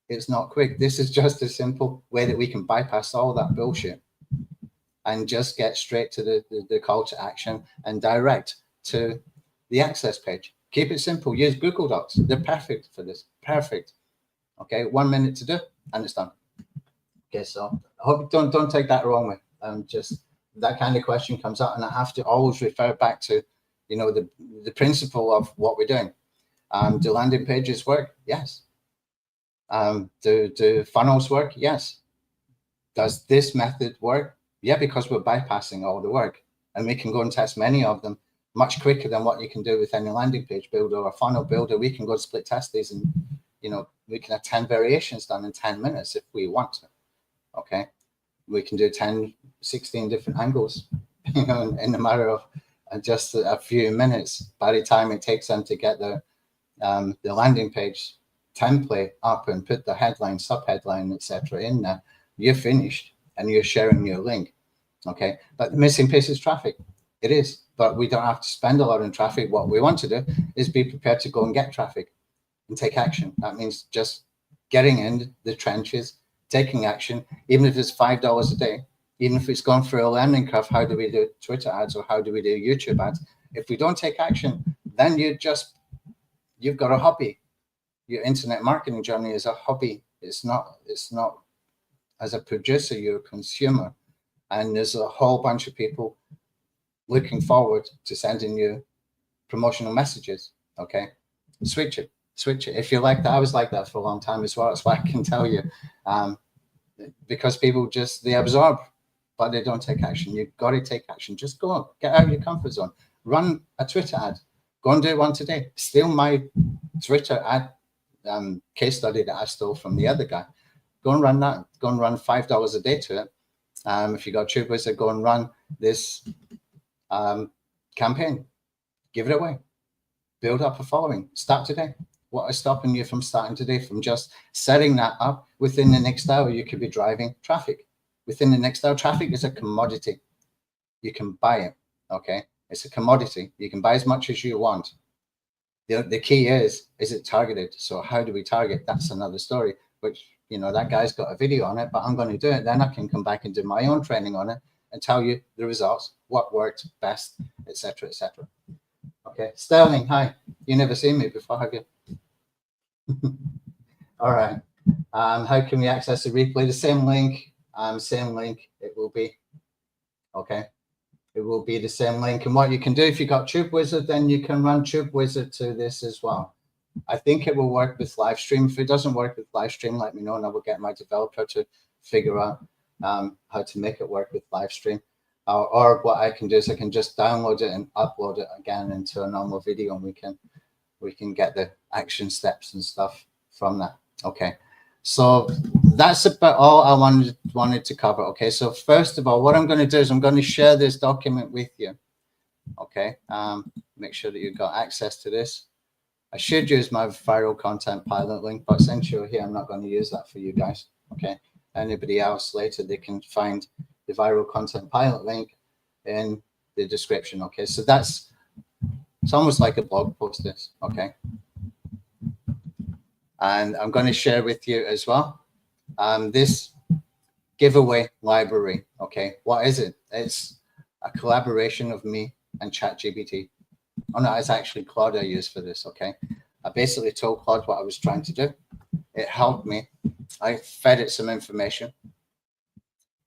It's not quick. This is just a simple way that we can bypass all that bullshit and just get straight to the call to action and direct to the access page. Keep it simple. Use Google Docs. They're perfect for this. Perfect. Okay, 1 minute to do, and it's done. Okay, so I hope don't take that the wrong way. Just that kind of question comes up, and I have to always refer back to, you know, the principle of what we're doing. Do landing pages work? Yes. Do funnels work? Yes. Does this method work? Yeah, because we're bypassing all the work, and we can go and test many of them much quicker than what you can do with any landing page builder or funnel builder. We can go split test these, and you know, we can have 10 variations done in 10 minutes if we want to. Okay, we can do 10, 16 different angles, you know, in a matter of just a few minutes. By the time it takes them to get the landing page template up and put the headline, subheadline, etc. in there, you're finished and you're sharing your link. Okay, but the missing piece is traffic. It is, but we don't have to spend a lot on traffic. What we want to do is be prepared to go and get traffic and take action. That means just getting in the trenches, taking action, even if it's $5 a day, even if it's gone through a learning curve. How do we do Twitter ads, or how do we do YouTube ads? If we don't take action, then you've got a hobby. Your internet marketing journey is a hobby. It's not as a producer, you're a consumer. And there's a whole bunch of people looking forward to sending you promotional messages. Okay, switch it. If you're like that, I was like that for a long time as well. That's why I can tell you, because people they absorb, but they don't take action. You've got to take action. Just go on, get out of your comfort zone. Run a Twitter ad. Go and do one today. Steal my Twitter ad case study that I stole from the other guy. Go and run that. Go and run $5 a day to it. If you got TubeWizard, go and run this campaign. Give it away. Build up a following. Start today. What is stopping you from starting today? From just setting that up? Within the next hour, you could be driving traffic. Within the next hour, traffic is a commodity. You can buy it. Okay, it's a commodity. You can buy as much as you want. The key is it targeted? So how do we target? That's another story, which, you know, that guy's got a video on it, but I'm going to do it. Then I can come back and do my own training on it and tell you the results, what worked best, etc., etc. Okay, Sterling, hi. You never seen me before, have you? All right. How can we access the replay? The same link. It will be. Okay. It will be the same link. And what you can do, if you got TubeWizard, then you can run TubeWizard to this as well. I think it will work with live stream. If it doesn't work with live stream, let me know, and I will get my developer to figure out how to make it work with live stream. Or what I can do is I can just download it and upload it again into a normal video, and we can get the action steps and stuff from that. Okay, so that's about all I wanted to cover. Okay, so first of all, what I'm going to do is I'm going to share this document with you. Okay, make sure that you've got access to this. I should use my viral content pilot link, but since you're here, I'm not going to use that for you guys. Okay, anybody else later, they can find the viral content pilot link in the description. Okay, so it's almost like a blog post, this. Okay, and I'm going to share with you as well this giveaway library. Okay, what is it? It's a collaboration of me and ChatGPT. Oh no, it's actually Claude I use for this. Okay, I basically told Claude what I was trying to do. It helped me. I fed it some information,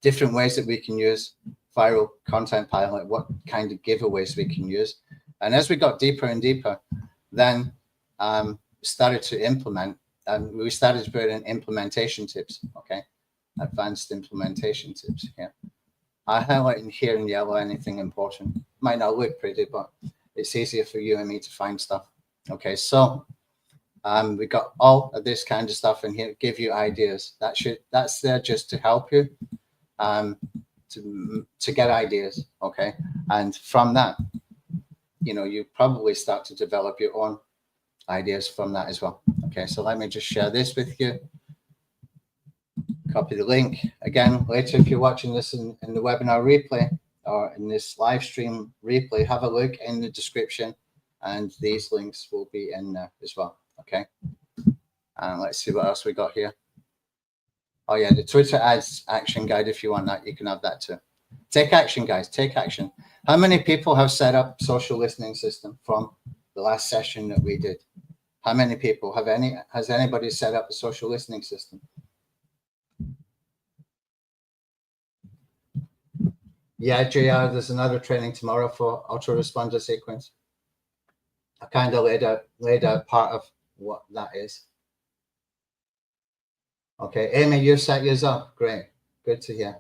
different ways that we can use viral content pilot, what kind of giveaways we can use. And as we got deeper and deeper, then started to implement, and we started to put in implementation tips. Okay, advanced implementation tips here. I highlight in here in yellow anything important. Might not look pretty, but it's easier for you and me to find stuff. Okay, so we got all of this kind of stuff in here, give you ideas. That's there just to help you to get ideas. Okay, and from that, you know, you probably start to develop your own ideas from that as well. Okay, so let me just share this with you. Copy the link again later if you're watching this in the webinar replay. or in this live stream replay, have a look in the description, and these links will be in there as well. Okay. And let's see what else we got here. Oh yeah, the Twitter ads action guide. If you want that, you can have that too. Take action, guys. Take action. How many people have set up social listening system from the last session that we did? How many people has anybody set up a social listening system? Yeah, JR, there's another training tomorrow for autoresponder sequence. I kind of laid out part of what that is. Okay, Amy, you've set yours up. Great. Good to hear.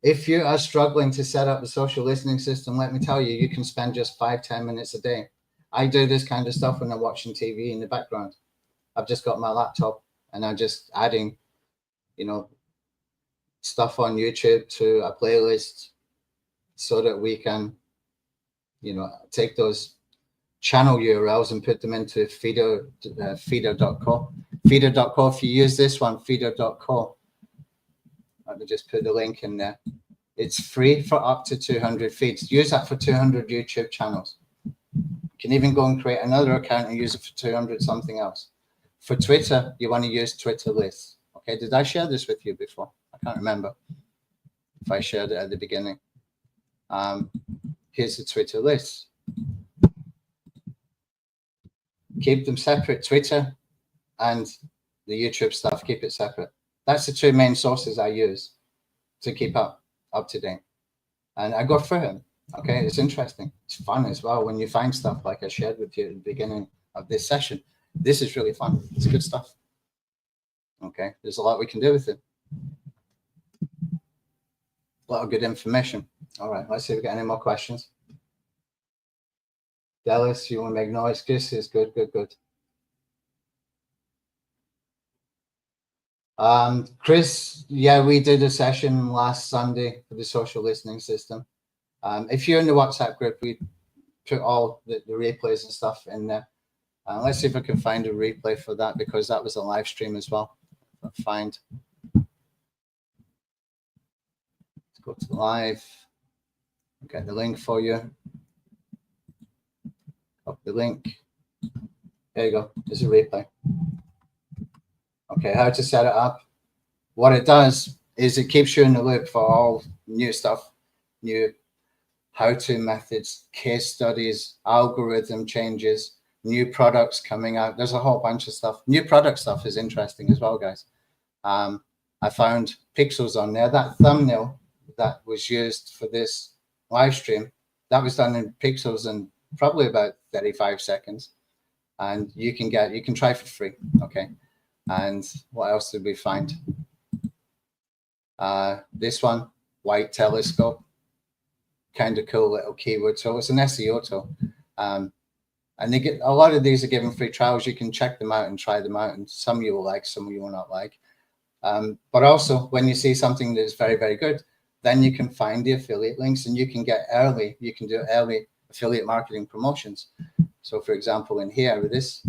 If you are struggling to set up a social listening system, let me tell you, you can spend just 5-10 minutes a day. I do this kind of stuff when I'm watching TV in the background. I've just got my laptop and I'm just adding, stuff on YouTube to a playlist so that we can, take those channel URLs and put them into feeder.co. Feeder.co, if you use this one, feeder.co, let me just put the link in there. It's free for up to 200 feeds. Use that for 200 YouTube channels. You can even go and create another account and use it for 200 something else. For Twitter, you want to use Twitter lists. Okay, did I share this with you before? I can't remember if I shared it at the beginning. Here's the Twitter lists. Keep them separate. Twitter and the YouTube stuff, keep it separate. That's the two main sources I use to keep up to date. And I go through them. Okay, it's interesting. It's fun as well when you find stuff like I shared with you at the beginning of this session. This is really fun. It's good stuff. Okay, there's a lot we can do with it. A lot of good information. All right, let's see if we get any more questions. Dallas, you want to make noise? This is good, good, good. Chris, yeah, we did a session last Sunday for the social listening system. If you're in the WhatsApp group, we put all the replays and stuff in there. Let's see if I can find a replay for that, because that was a live stream as well. Let's go to live. I'll get the link for you. Copy the link. There you go. There's a replay. Okay, how to set it up. What it does is it keeps you in the loop for all new stuff, new how-to methods, case studies, algorithm changes, new products coming out. There's a whole bunch of stuff. New product stuff is interesting as well, guys. I found pixels on there. That thumbnail that was used for this live stream, that was done in pixels in probably about 35 seconds. And you can try for free. Okay. And what else did we find? This one, white telescope, kind of cool little keyword tool. It's an SEO tool. And they get a lot of these are given free trials. You can check them out and try them out. And some you will like, some you will not like. But also when you see something that's very, very good, then you can find the affiliate links and you can do early affiliate marketing promotions. So for example, in here with this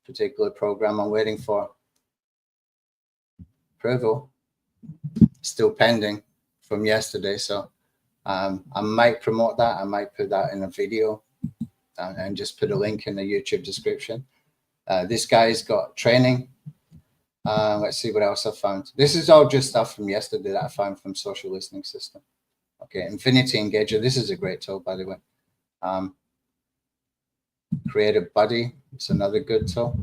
particular program, I'm waiting for approval, still pending from yesterday. So I might promote that. I might put that in a video and just put a link in the YouTube description. This guy's got training. Let's see what else I found. This is all just stuff from yesterday that I found from social listening system. Okay, Infinity Engager. This is a great tool, by the way. Creative Buddy. It's another good tool.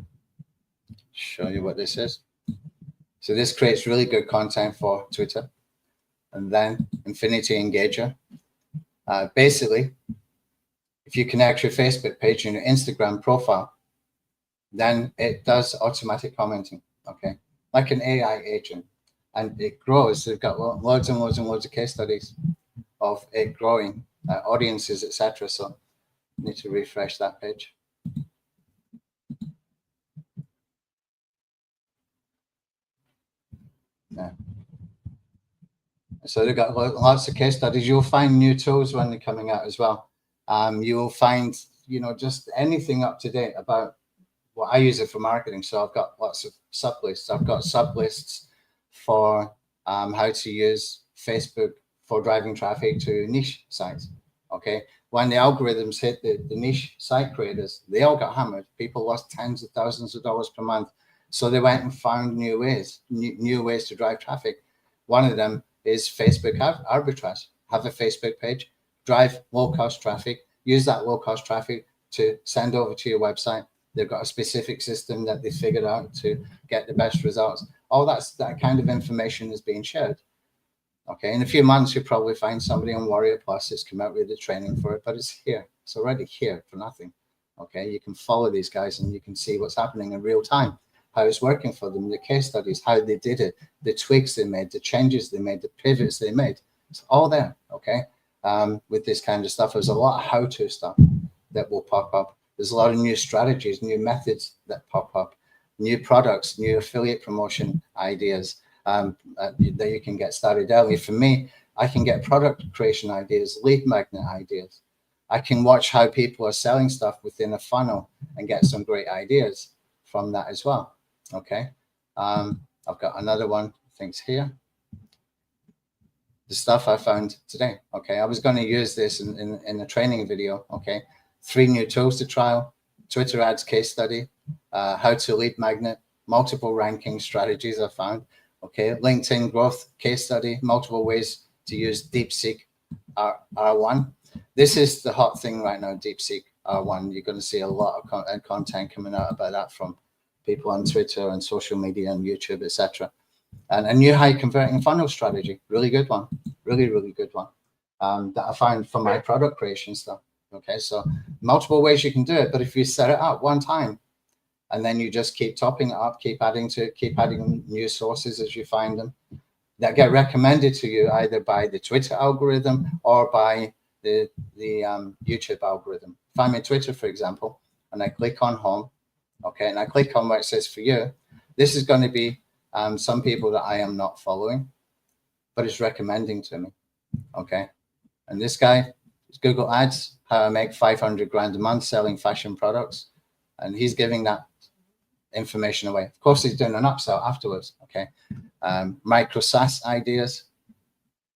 Show you what this is. So this creates really good content for Twitter. And then Infinity Engager. Basically, if you connect your Facebook page and your Instagram profile, then it does automatic commenting. Okay, like an AI agent, and it grows. They've got loads and loads and loads of case studies of it growing, audiences, etc. So I need to refresh that page. Yeah. So they've got lots of case studies. You'll find new tools when they're coming out as well. You will find, just anything up to date about. Well, I use it for marketing, so I've got lots of sublists. I've got sublists for how to use Facebook for driving traffic to niche sites. Okay, when the algorithms hit the niche site creators, they all got hammered. People lost tens of thousands of dollars per month. So they went and found new ways to drive traffic. One of them is Facebook arbitrage. Have a Facebook page, drive low-cost traffic, use that low-cost traffic to send over to your website. They've got a specific system that they figured out to get the best results. All that kind of information is being shared. Okay, in a few months, you'll probably find somebody on Warrior Plus that's come out with the training for it, but it's here. It's already here for nothing. Okay, you can follow these guys and you can see what's happening in real time, how it's working for them, the case studies, how they did it, the tweaks they made, the changes they made, the pivots they made. It's all there, okay? With this kind of stuff, there's a lot of how-to stuff that will pop up. There's a lot of new strategies, new methods that pop up, new products, new affiliate promotion ideas, that you can get started early. For me, I can get product creation ideas, lead magnet ideas. I can watch how people are selling stuff within a funnel and get some great ideas from that as well. Okay. I've got another one, things here. The stuff I found today. Okay. I was going to use this in a training video. Okay. 3 new tools to trial, Twitter ads case study, how to lead magnet, multiple ranking strategies I found. Okay, LinkedIn growth case study, multiple ways to use DeepSeek R1. This is the hot thing right now, DeepSeek R1. You're going to see a lot of content coming out about that from people on Twitter and social media and YouTube, etc. And a new high converting funnel strategy, really good one, really good one, that I found for my product creation stuff. Okay, so multiple ways you can do it, but if you set it up one time, and then you just keep topping it up, keep adding new sources as you find them that get recommended to you either by the Twitter algorithm or by the YouTube algorithm. If I'm in Twitter, for example, and I click on home, okay, and I click on where it says for you, this is going to be some people that I am not following, but it's recommending to me, okay? And this guy is Google Ads, how I make 500 grand a month selling fashion products. And he's giving that information away. Of course, he's doing an upsell afterwards. Okay. Micro SaaS ideas.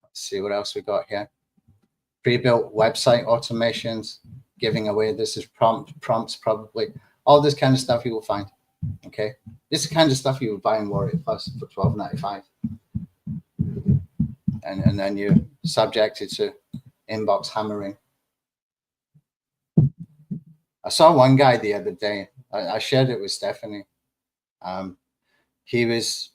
Let's see what else we got here. Pre-built website automations, giving away. This is prompts probably. All this kind of stuff you will find. Okay. This is the kind of stuff you would buy in Warrior Plus for $12.95. And then you're subjected to inbox hammering. I saw one guy the other day. I shared it with Stephanie. His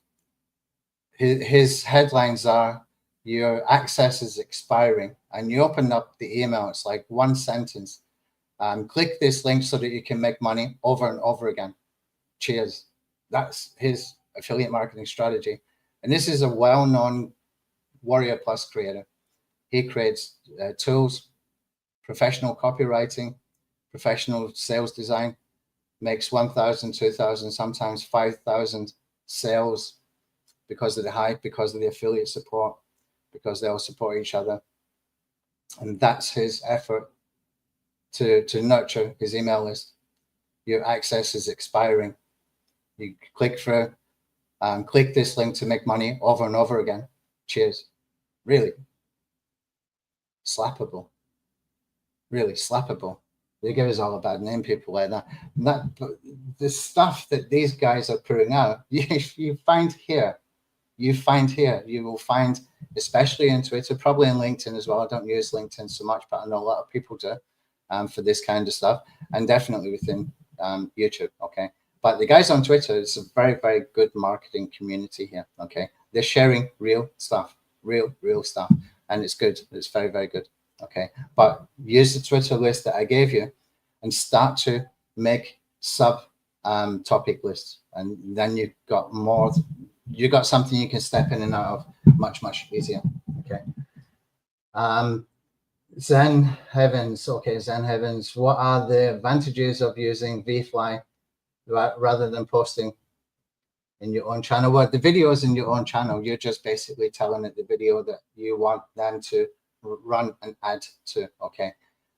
headlines are, your access is expiring, and you open up the email, it's like one sentence. Click this link so that you can make money over and over again. Cheers. That's his affiliate marketing strategy. And this is a well-known Warrior Plus creator. He creates tools, professional copywriting, professional sales design, makes 1,000, 2,000, sometimes 5,000 sales because of the hype, because of the affiliate support, because they all support each other. And that's his effort to nurture his email list. Your access is expiring. You click through, click this link to make money over and over again. Cheers. Really slappable. Really slappable. They give us all a bad name, people like that. The stuff that these guys are putting out, you find here. You will find, especially in Twitter, probably in LinkedIn as well. I don't use LinkedIn so much, but I know a lot of people do for this kind of stuff, and definitely within YouTube. Okay, but the guys on Twitter, it's a very, very good marketing community here. Okay, they're sharing real stuff, real stuff, and it's good. It's very, very good. Okay, but use the Twitter list that I gave you and start to make sub topic lists, and then you've got more. You got something you can step in and out of much easier. Okay. Zen Heavens. Okay, Zen Heavens. What are the advantages of using VFly rather than posting in your own channel? Well, the video is in your own channel. You're just basically telling it the video that you want them to run an ad to. Okay.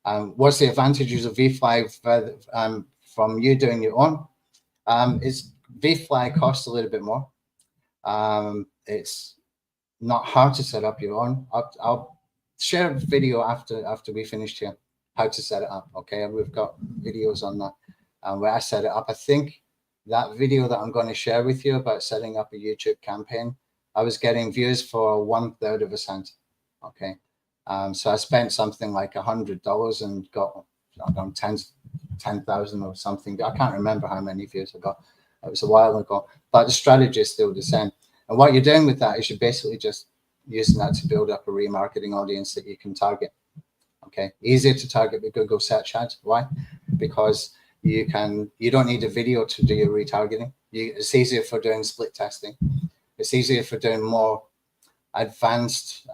What's the advantages of VFly from you doing your own? Is VFly costs a little bit more. It's not how to set up your own. I'll share a video after we finished here, how to set it up. Okay, we've got videos on that where I set it up. I think that video that I'm going to share with you about setting up a YouTube campaign, I was getting views for 1/3 of a cent. Okay, so I spent something like $100 and got, I don't know, 10,000 or something. I can't remember how many views I got. It was a while ago, but the strategy is still the same. And what you're doing with that is you're basically just using that to build up a remarketing audience that you can target. Okay, easier to target with Google search ads. Why? Because you don't need a video to do your retargeting. It's easier for doing split testing. It's easier for doing more advanced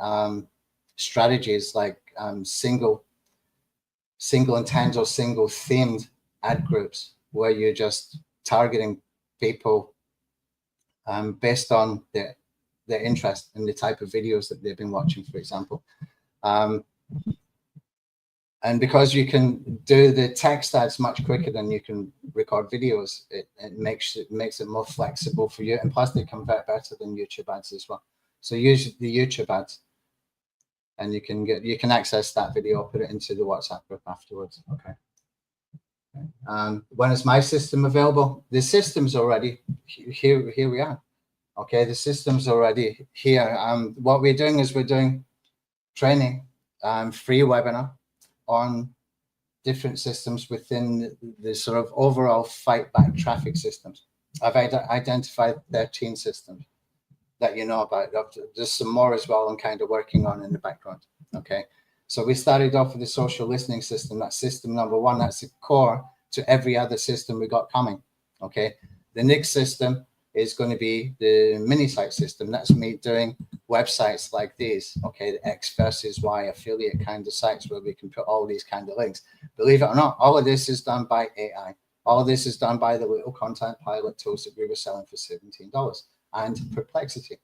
strategies like single intent or single themed ad groups, where you're just targeting people based on their interest in the type of videos that they've been watching, for example. And because you can do the text ads much quicker than you can record videos, it makes it more flexible for you. And plus, they convert better than YouTube ads as well. So use the YouTube ads, and you can access that video, put it into the WhatsApp group afterwards. Okay. When is my system available? The system's already here. Here we are. Okay, the system's already here. What we're doing is we're doing training, free webinar on different systems within the sort of overall Fightback traffic systems. I've identified 13 systems that you know about. There's some more as well I'm kind of working on in the background. Okay, so we started off with the social listening system. That's system number one. That's the core to every other system we got coming. Okay, the next system is going to be the Minisite system. That's me doing websites like these, okay, the X versus Y affiliate kind of sites where we can put all these kind of links. Believe it or not, all of this is done by AI. All of this is done by the little content pilot tools that we were selling for $17 and Perplexity.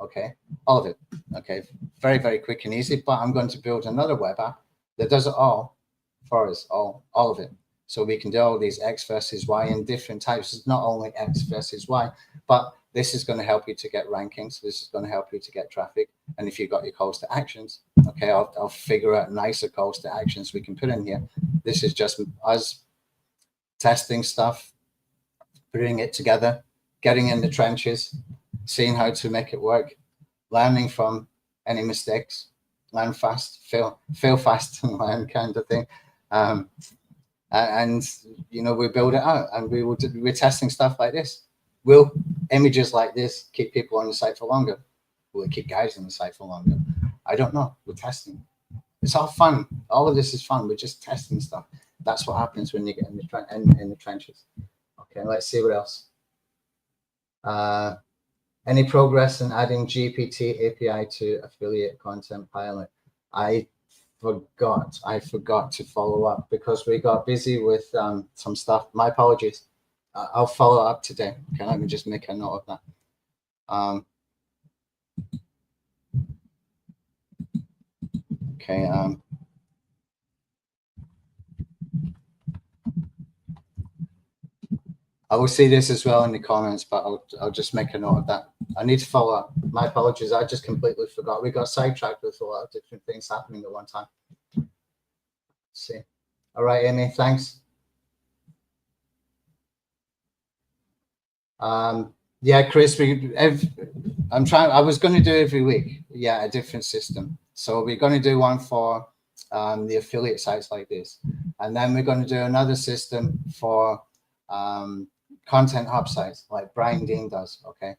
Okay, all of it. Okay, very, very quick and easy, but I'm going to build another web app that does it all for us, all of it. So we can do all these X versus Y in different types. It's not only X versus Y, but this is going to help you to get rankings. This is going to help you to get traffic. And if you've got your calls to actions, okay, I'll figure out nicer calls to actions we can put in here. This is just us testing stuff, putting it together, getting in the trenches, seeing how to make it work, learning from any mistakes, learn fast, fail fast, and learn kind of thing. And you know, we build it out, and we're testing stuff like this. Will images like this keep people on the site for longer? Will it keep guys on the site for longer? I don't know. We're testing. It's all fun. All of this is fun. We're just testing stuff. That's what happens when you get in the trenches. Okay, let's see what else. Any progress in adding GPT API to affiliate content pilot? I forgot to follow up because we got busy with some stuff. My apologies. I'll follow up today. Okay, let me just make a note of that. Okay. I will see this as well in the comments, but I'll just make a note of that. I need to follow up. My apologies. I just completely forgot. We got sidetracked with a lot of different things happening at one time. Let's see. All right, Amy, thanks. Yeah, Chris, I was going to do every week. Yeah, a different system. So we're going to do one for the affiliate sites like this. And then we're going to do another system for content hub sites like Brian Dean does. Okay.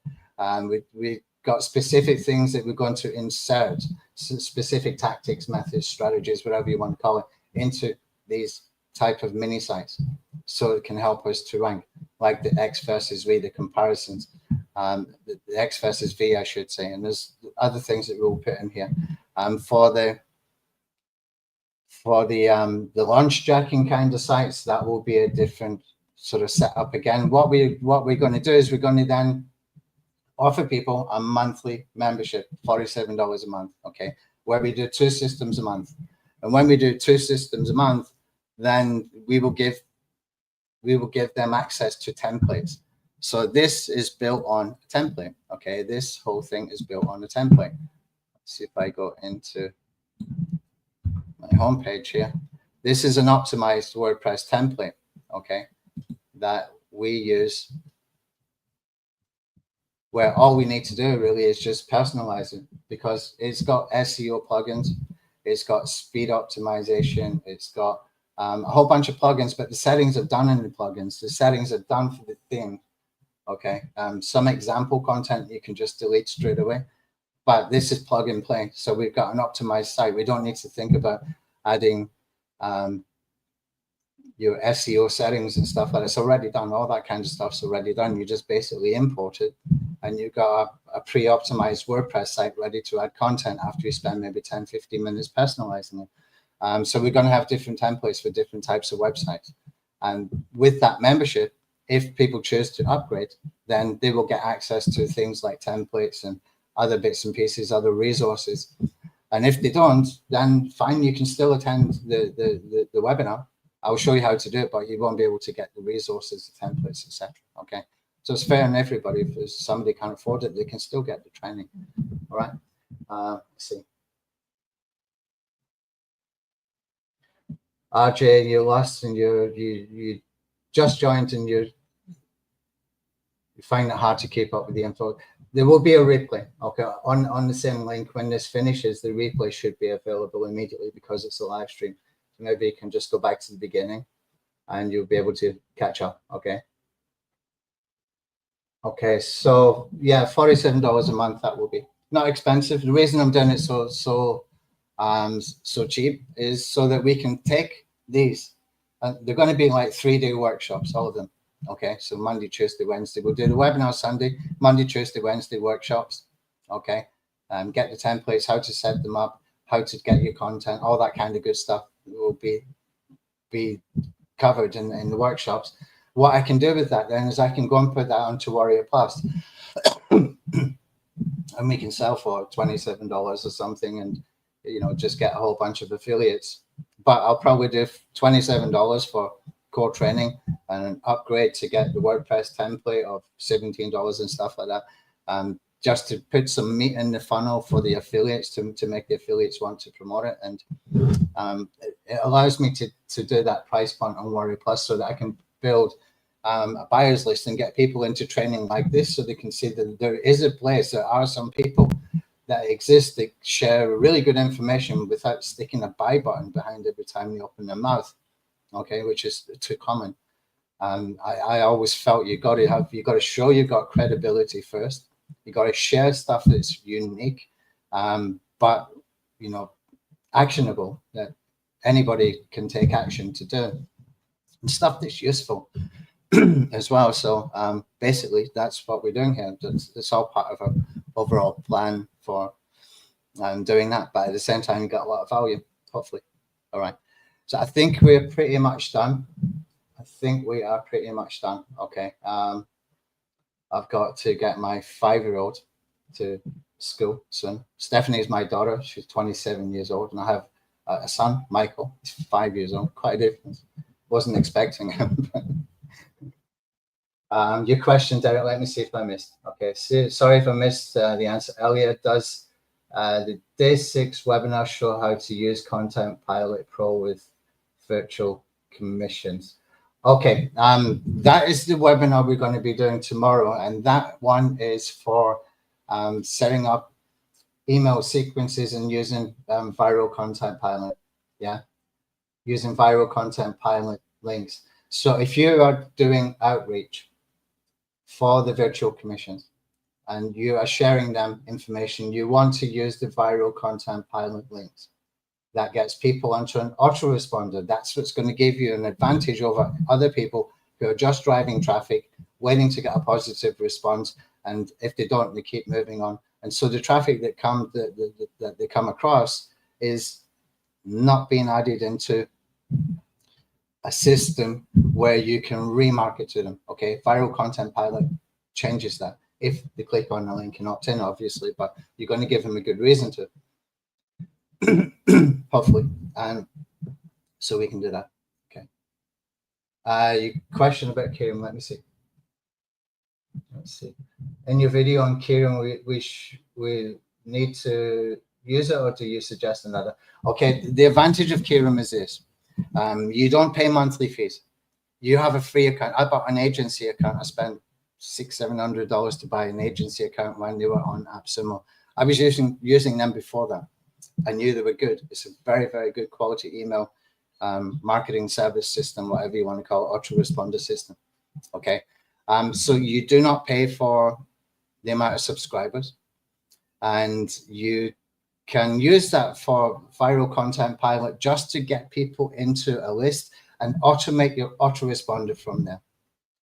We got specific things that we're going to insert, specific tactics, methods, strategies, whatever you want to call it, into these type of mini sites, so it can help us to rank, like the X versus V, the comparisons, the X versus V, I should say. And there's other things that we'll put in here. For the launch jacking kind of sites, that will be a different sort of setup again. What we're going to do is we're going to then offer people a monthly membership, $47 a month, okay, where we do 2 systems a month. And when we do 2 systems a month, then we will give them access to templates So this is built on a template. Okay, this whole thing is built on a template. Let's see if I go into my homepage here. This is an optimized WordPress template, okay, that we use, where all we need to do really is just personalize it, because it's got SEO plugins, it's got speed optimization, it's got a whole bunch of plugins, but the settings are done in the plugins. The settings are done for the theme. Okay, some example content you can just delete straight away, but this is plug and play. So we've got an optimized site. We don't need to think about adding your SEO settings and stuff like that. It's already done. All that kind of stuff's already done. You just basically import it, and you've got a pre-optimized WordPress site ready to add content after you spend maybe 10, 15 minutes personalizing it. So we're going to have different templates for different types of websites. And with that membership, if people choose to upgrade, then they will get access to things like templates and other bits and pieces, other resources. And if they don't, then fine, you can still attend the webinar. I'll show you how to do it, but you won't be able to get the resources, the templates, etc. Okay, so it's fair on everybody. If there's somebody can't afford it, they can still get the training. All right. Let's see. RJ, you're lost and you just joined and you find it hard to keep up with the info. There will be a replay, okay, on the same link. When this finishes, the replay should be available immediately because it's a live stream. So maybe you can just go back to the beginning and you'll be able to catch up, okay? Okay, so yeah, $47 a month, that will be not expensive. The reason I'm doing it so cheap is so that we can take these. They're going to be like 3-day workshops, all of them. Okay, so Monday, Tuesday, Wednesday. We'll do the webinar Sunday, Monday, Tuesday, Wednesday workshops. Okay, get the templates, how to set them up, how to get your content, all that kind of good stuff will be covered in the workshops. What I can do with that then is I can go and put that onto Warrior Plus, and we can sell for $27 or something, and just get a whole bunch of affiliates. But I'll probably do $27 for core training and an upgrade to get the WordPress template of $17 and stuff like that, just to put some meat in the funnel for the affiliates to make the affiliates want to promote it. And it allows me to do that price point on Warrior Plus so that I can build a buyers list and get people into training like this, so they can see that there is a place, there are some people that exist that share really good information without sticking a buy button behind every time you open their mouth. Okay, which is too common. I always felt you got to show you've got credibility first. You got to share stuff that's unique, but actionable, that anybody can take action to do, and stuff that's useful as well. So basically, that's what we're doing here. It's all part of our overall plan for doing that. But at the same time, you got a lot of value, hopefully. All right. So I think we're pretty much done. I think we are pretty much done. Okay. I've got to get my 5-year-old to school soon. Stephanie is my daughter. She's 27 years old. And I have a son, Michael. He's 5 years old. Quite a difference. Wasn't expecting him. Your question, Derek, let me see if I missed. Okay. Sorry if I missed the answer earlier. Does the Day 6 webinar show how to use Content Pilot Pro with virtual commissions? Okay, that is the webinar we're going to be doing tomorrow, and that one is for setting up email sequences and using viral content pilot. Yeah, using viral content pilot links. So if you are doing outreach for the virtual commissions and you are sharing them information, you want to use the viral content pilot links. That gets people onto an autoresponder. That's what's going to give you an advantage over other people who are just driving traffic, waiting to get a positive response. And if they don't, they keep moving on. And so the traffic that they come across is not being added into a system where you can remarket to them. Okay, viral content pilot changes that if they click on the link and opt in, obviously, but you're going to give them a good reason to. Hopefully, and so we can do that. Okay. Your question about Kieran, let me see. let's see. In your video on Kieran, we need to use it, or do you suggest another? Okay, the advantage of Kieran is this. You don't pay monthly fees. You have a free account. I bought an agency account. I spent $600-700 to buy an agency account when they were on AppSumo. I was using them before that. I knew they were good. It's a very, very good quality email marketing service system, whatever you want to call it, autoresponder system. Okay. So you do not pay for the amount of subscribers, and you can use that for Viral Content Pilot just to get people into a list and automate your autoresponder from there.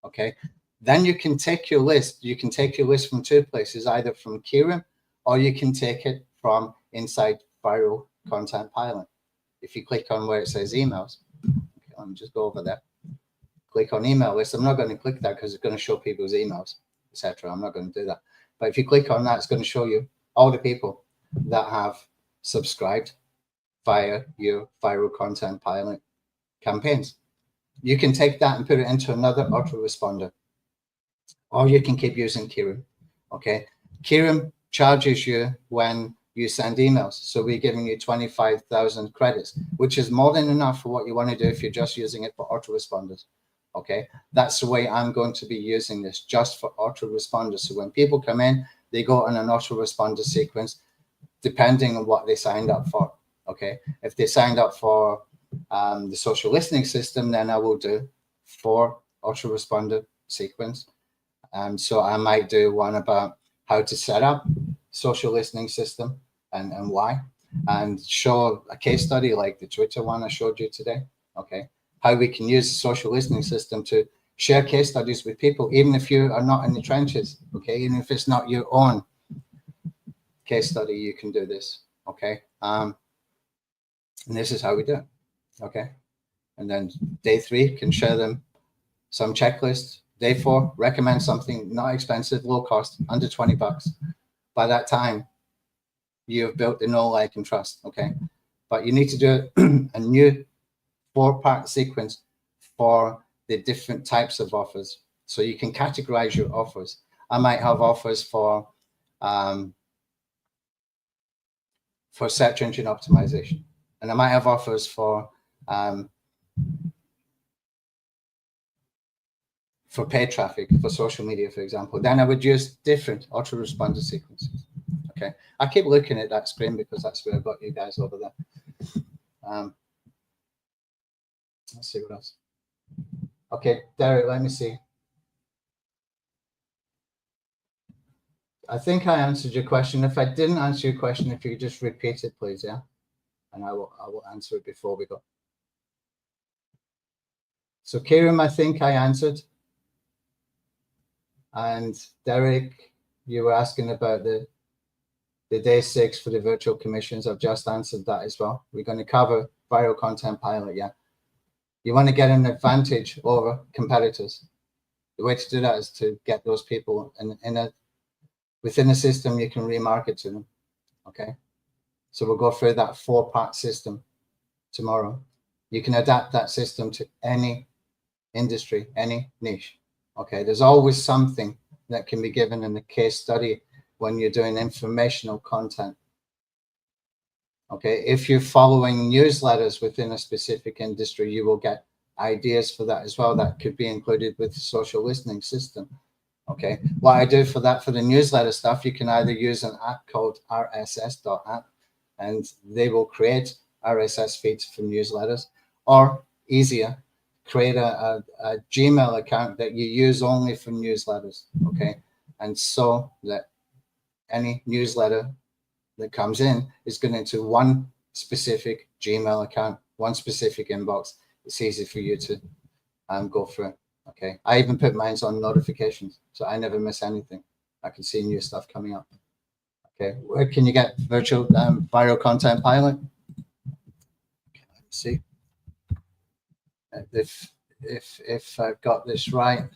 Okay. Then you can take your list. You can take your list from two places, either from Kieran, or you can take it from inside Viral Content Pilot. If you click on where it says emails, okay, let me just go over there. Click on email list. I'm not going to click that because it's going to show people's emails, etc. I'm not going to do that. But if you click on that, it's going to show you all the people that have subscribed via your Viral Content Pilot campaigns. You can take that and put it into another autoresponder, or you can keep using Kieran. Okay, Kieran charges you when you send emails, so we're giving you 25,000 credits, which is more than enough for what you want to do if you're just using it for autoresponders. Okay, that's the way I'm going to be using this, just for autoresponders. So when people come in, they go on an autoresponder sequence depending on what they signed up for. Okay, if they signed up for the social listening system, then I will do 4 autoresponder sequence. So I might do one about how to set up social listening system and why, and show a case study like the Twitter one I showed you today. Okay, how we can use the social listening system to share case studies with people, even if you are not in the trenches. Okay, even if it's not your own case study, you can do this. Okay, and this is how we do it. Okay, and then day 3 can share them some checklist. Day 4, recommend something not expensive, low cost, under $20. By that time, you have built the know, like, and trust. Okay, but you need to do a new 4-part sequence for the different types of offers, so you can categorize your offers. I might have offers for search engine optimization, and I might have offers for paid traffic, for social media, for example. Then I would use different autoresponder sequences. Okay, I keep looking at that screen because that's where I got you guys over there. Let's see what else. Okay, Derek, let me see. I think I answered your question. If I didn't answer your question, if you could just repeat it, please, yeah? And I will answer it before we go. So Kieran, I think I answered. And Derek, you were asking about the day 6 for the virtual commissions. I've just answered that as well. We're going to cover Viral Content Pilot, yeah. You want to get an advantage over competitors. The way to do that is to get those people within a system you can remarket to them. Okay, so we'll go through that 4-part system tomorrow. You can adapt that system to any industry, any niche. Okay, there's always something that can be given in the case study when you're doing informational content. Okay, if you're following newsletters within a specific industry, you will get ideas for that as well. That could be included with the social listening system. Okay, what I do for that, for the newsletter stuff, you can either use an app called rss.app, and they will create RSS feeds for newsletters, or easier, create a Gmail account that you use only for newsletters. Okay, and so that any newsletter that comes in is going into one specific Gmail account, one specific inbox. It's easy for you to go through. Okay, I even put mine on notifications, so I never miss anything. I can see new stuff coming up. Okay, where can you get virtual Viral Content Pilot? Okay, let's see if I've got this right.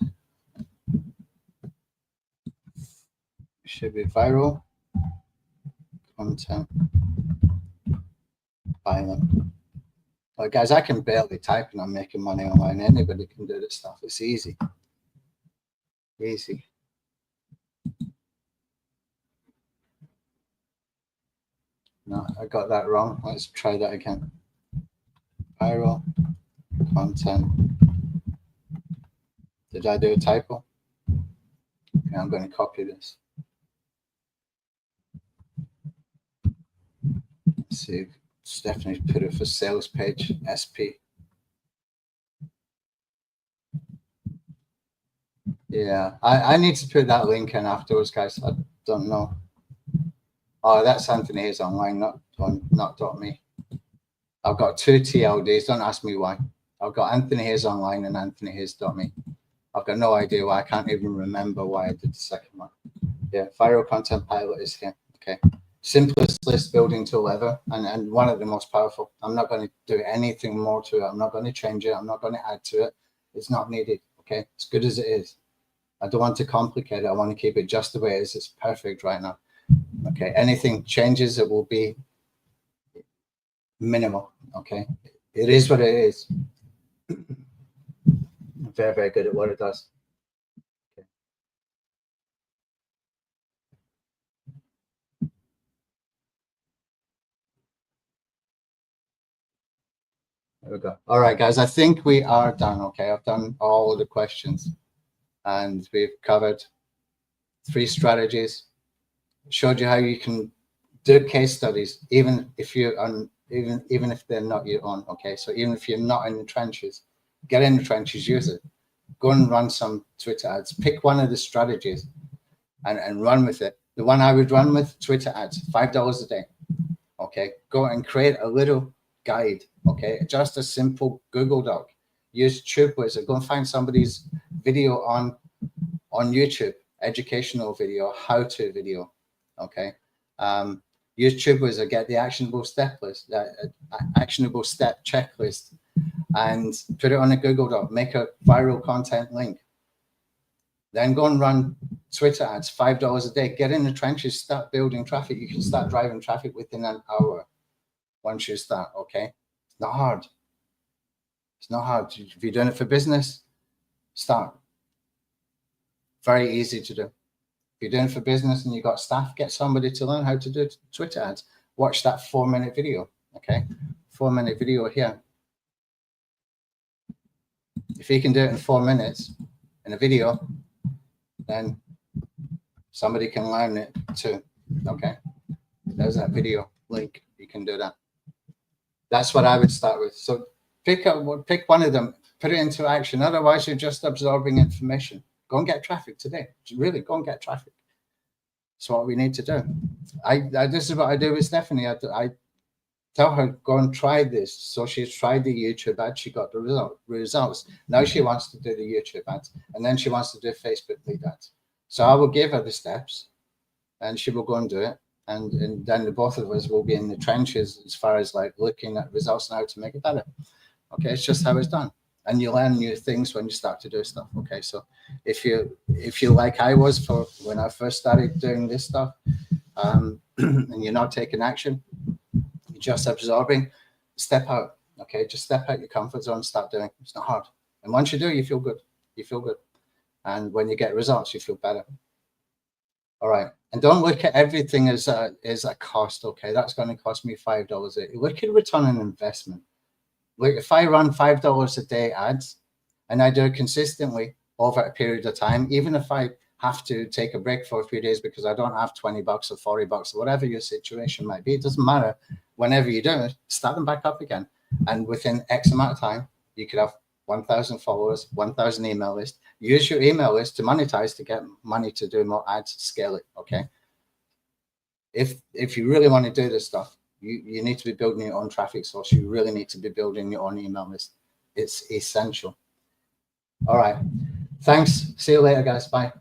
It should be Viral Content Pilot. Well, guys, I can barely type and I'm making money online. Anybody can do this stuff. It's easy. Easy. No, I got that wrong. Let's try that again. Viral content. Did I do a typo? Okay, I'm going to copy this. Let's see. Stephanie put it for sales page, SP. Yeah, I need to put that link in afterwards, guys. I don't know. Oh, that's Anthony Hayes Online, not .me. I've got two TLDs. Don't ask me why. I've got Anthony Hayes Online and Anthony Hayes.me. I've got no idea why. I can't even remember why I did the second one. Yeah, Viral Content Pilot is here. Okay. Simplest list building tool ever, and one of the most powerful. I'm not going to do anything more to it. I'm not going to change it. I'm not going to add to it. It's not needed. Okay. It's good as it is. I don't want to complicate it. I want to keep it just the way it is. It's perfect right now. Okay. Anything changes, it will be minimal. Okay. It is what it is. Very, very good at what it does. Okay. There we go. All right, guys, I think we are done. Okay. I've done all the questions and we've covered 3 strategies, showed you how you can do case studies, even if you're on, even if they're not your own. Okay. So even if you're not in the trenches, get in the trenches, use it. Go and run some Twitter ads. Pick one of the strategies and run with it. The one I would run with, Twitter ads, $5 a day. Okay. Go and create a little guide. Okay. Just a simple Google Doc. Use TubeWizard. Go and find somebody's video on YouTube, educational video, how-to video. Okay. Use TubeWizard. Get the actionable step list, actionable step checklist, and put it on a Google Doc. Make a viral content link. Then go and run Twitter ads, $5 a day. Get in the trenches, start building traffic. You can start driving traffic within an hour once you start. Okay. It's not hard. It's not hard. If you're doing it for business, start. Very easy to do. If you're doing it for business and you've got staff, get somebody to learn how to do Twitter ads. Watch that 4-minute video. Okay. 4-minute video here. If you can do it in 4 minutes in a video, then somebody can learn it too. Okay. There's that video link. You can do that. That's what I would start with. So pick one of them, put it into action. Otherwise, you're just absorbing information. Go and get traffic today. Really, go and get traffic. That's what we need to do. This is what I do with Stephanie. I tell her, go and try this. So she's tried the YouTube ad. She got the results. Now she wants to do the YouTube ads. And then she wants to do Facebook lead ads. So I will give her the steps and she will go and do it. And then the both of us will be in the trenches as far as like looking at results and how to make it better. Okay, it's just how it's done. And you learn new things when you start to do stuff. Okay, so if you like I was for when I first started doing this stuff, and you're not taking action, you're just absorbing, step out. Okay, just step out your comfort zone, start doing. It's not hard. And once you do, you feel good. You feel good. And when you get results, you feel better. All right. And don't look at everything as a cost. Okay, that's going to cost me $5. Look at return on investment. Look, if I run $5 a day ads and I do it consistently over a period of time, even if I have to take a break for a few days because I don't have $20 or $40 or whatever your situation might be, it doesn't matter. Whenever you do it, start them back up again. And within X amount of time, you could have 1,000 followers, 1,000 email list. Use your email list to monetize to get money to do more ads, scale it. Okay. If you really want to do this stuff, you need to be building your own traffic source. You really need to be building your own email list. It's essential. All right. Thanks. See you later, guys. Bye.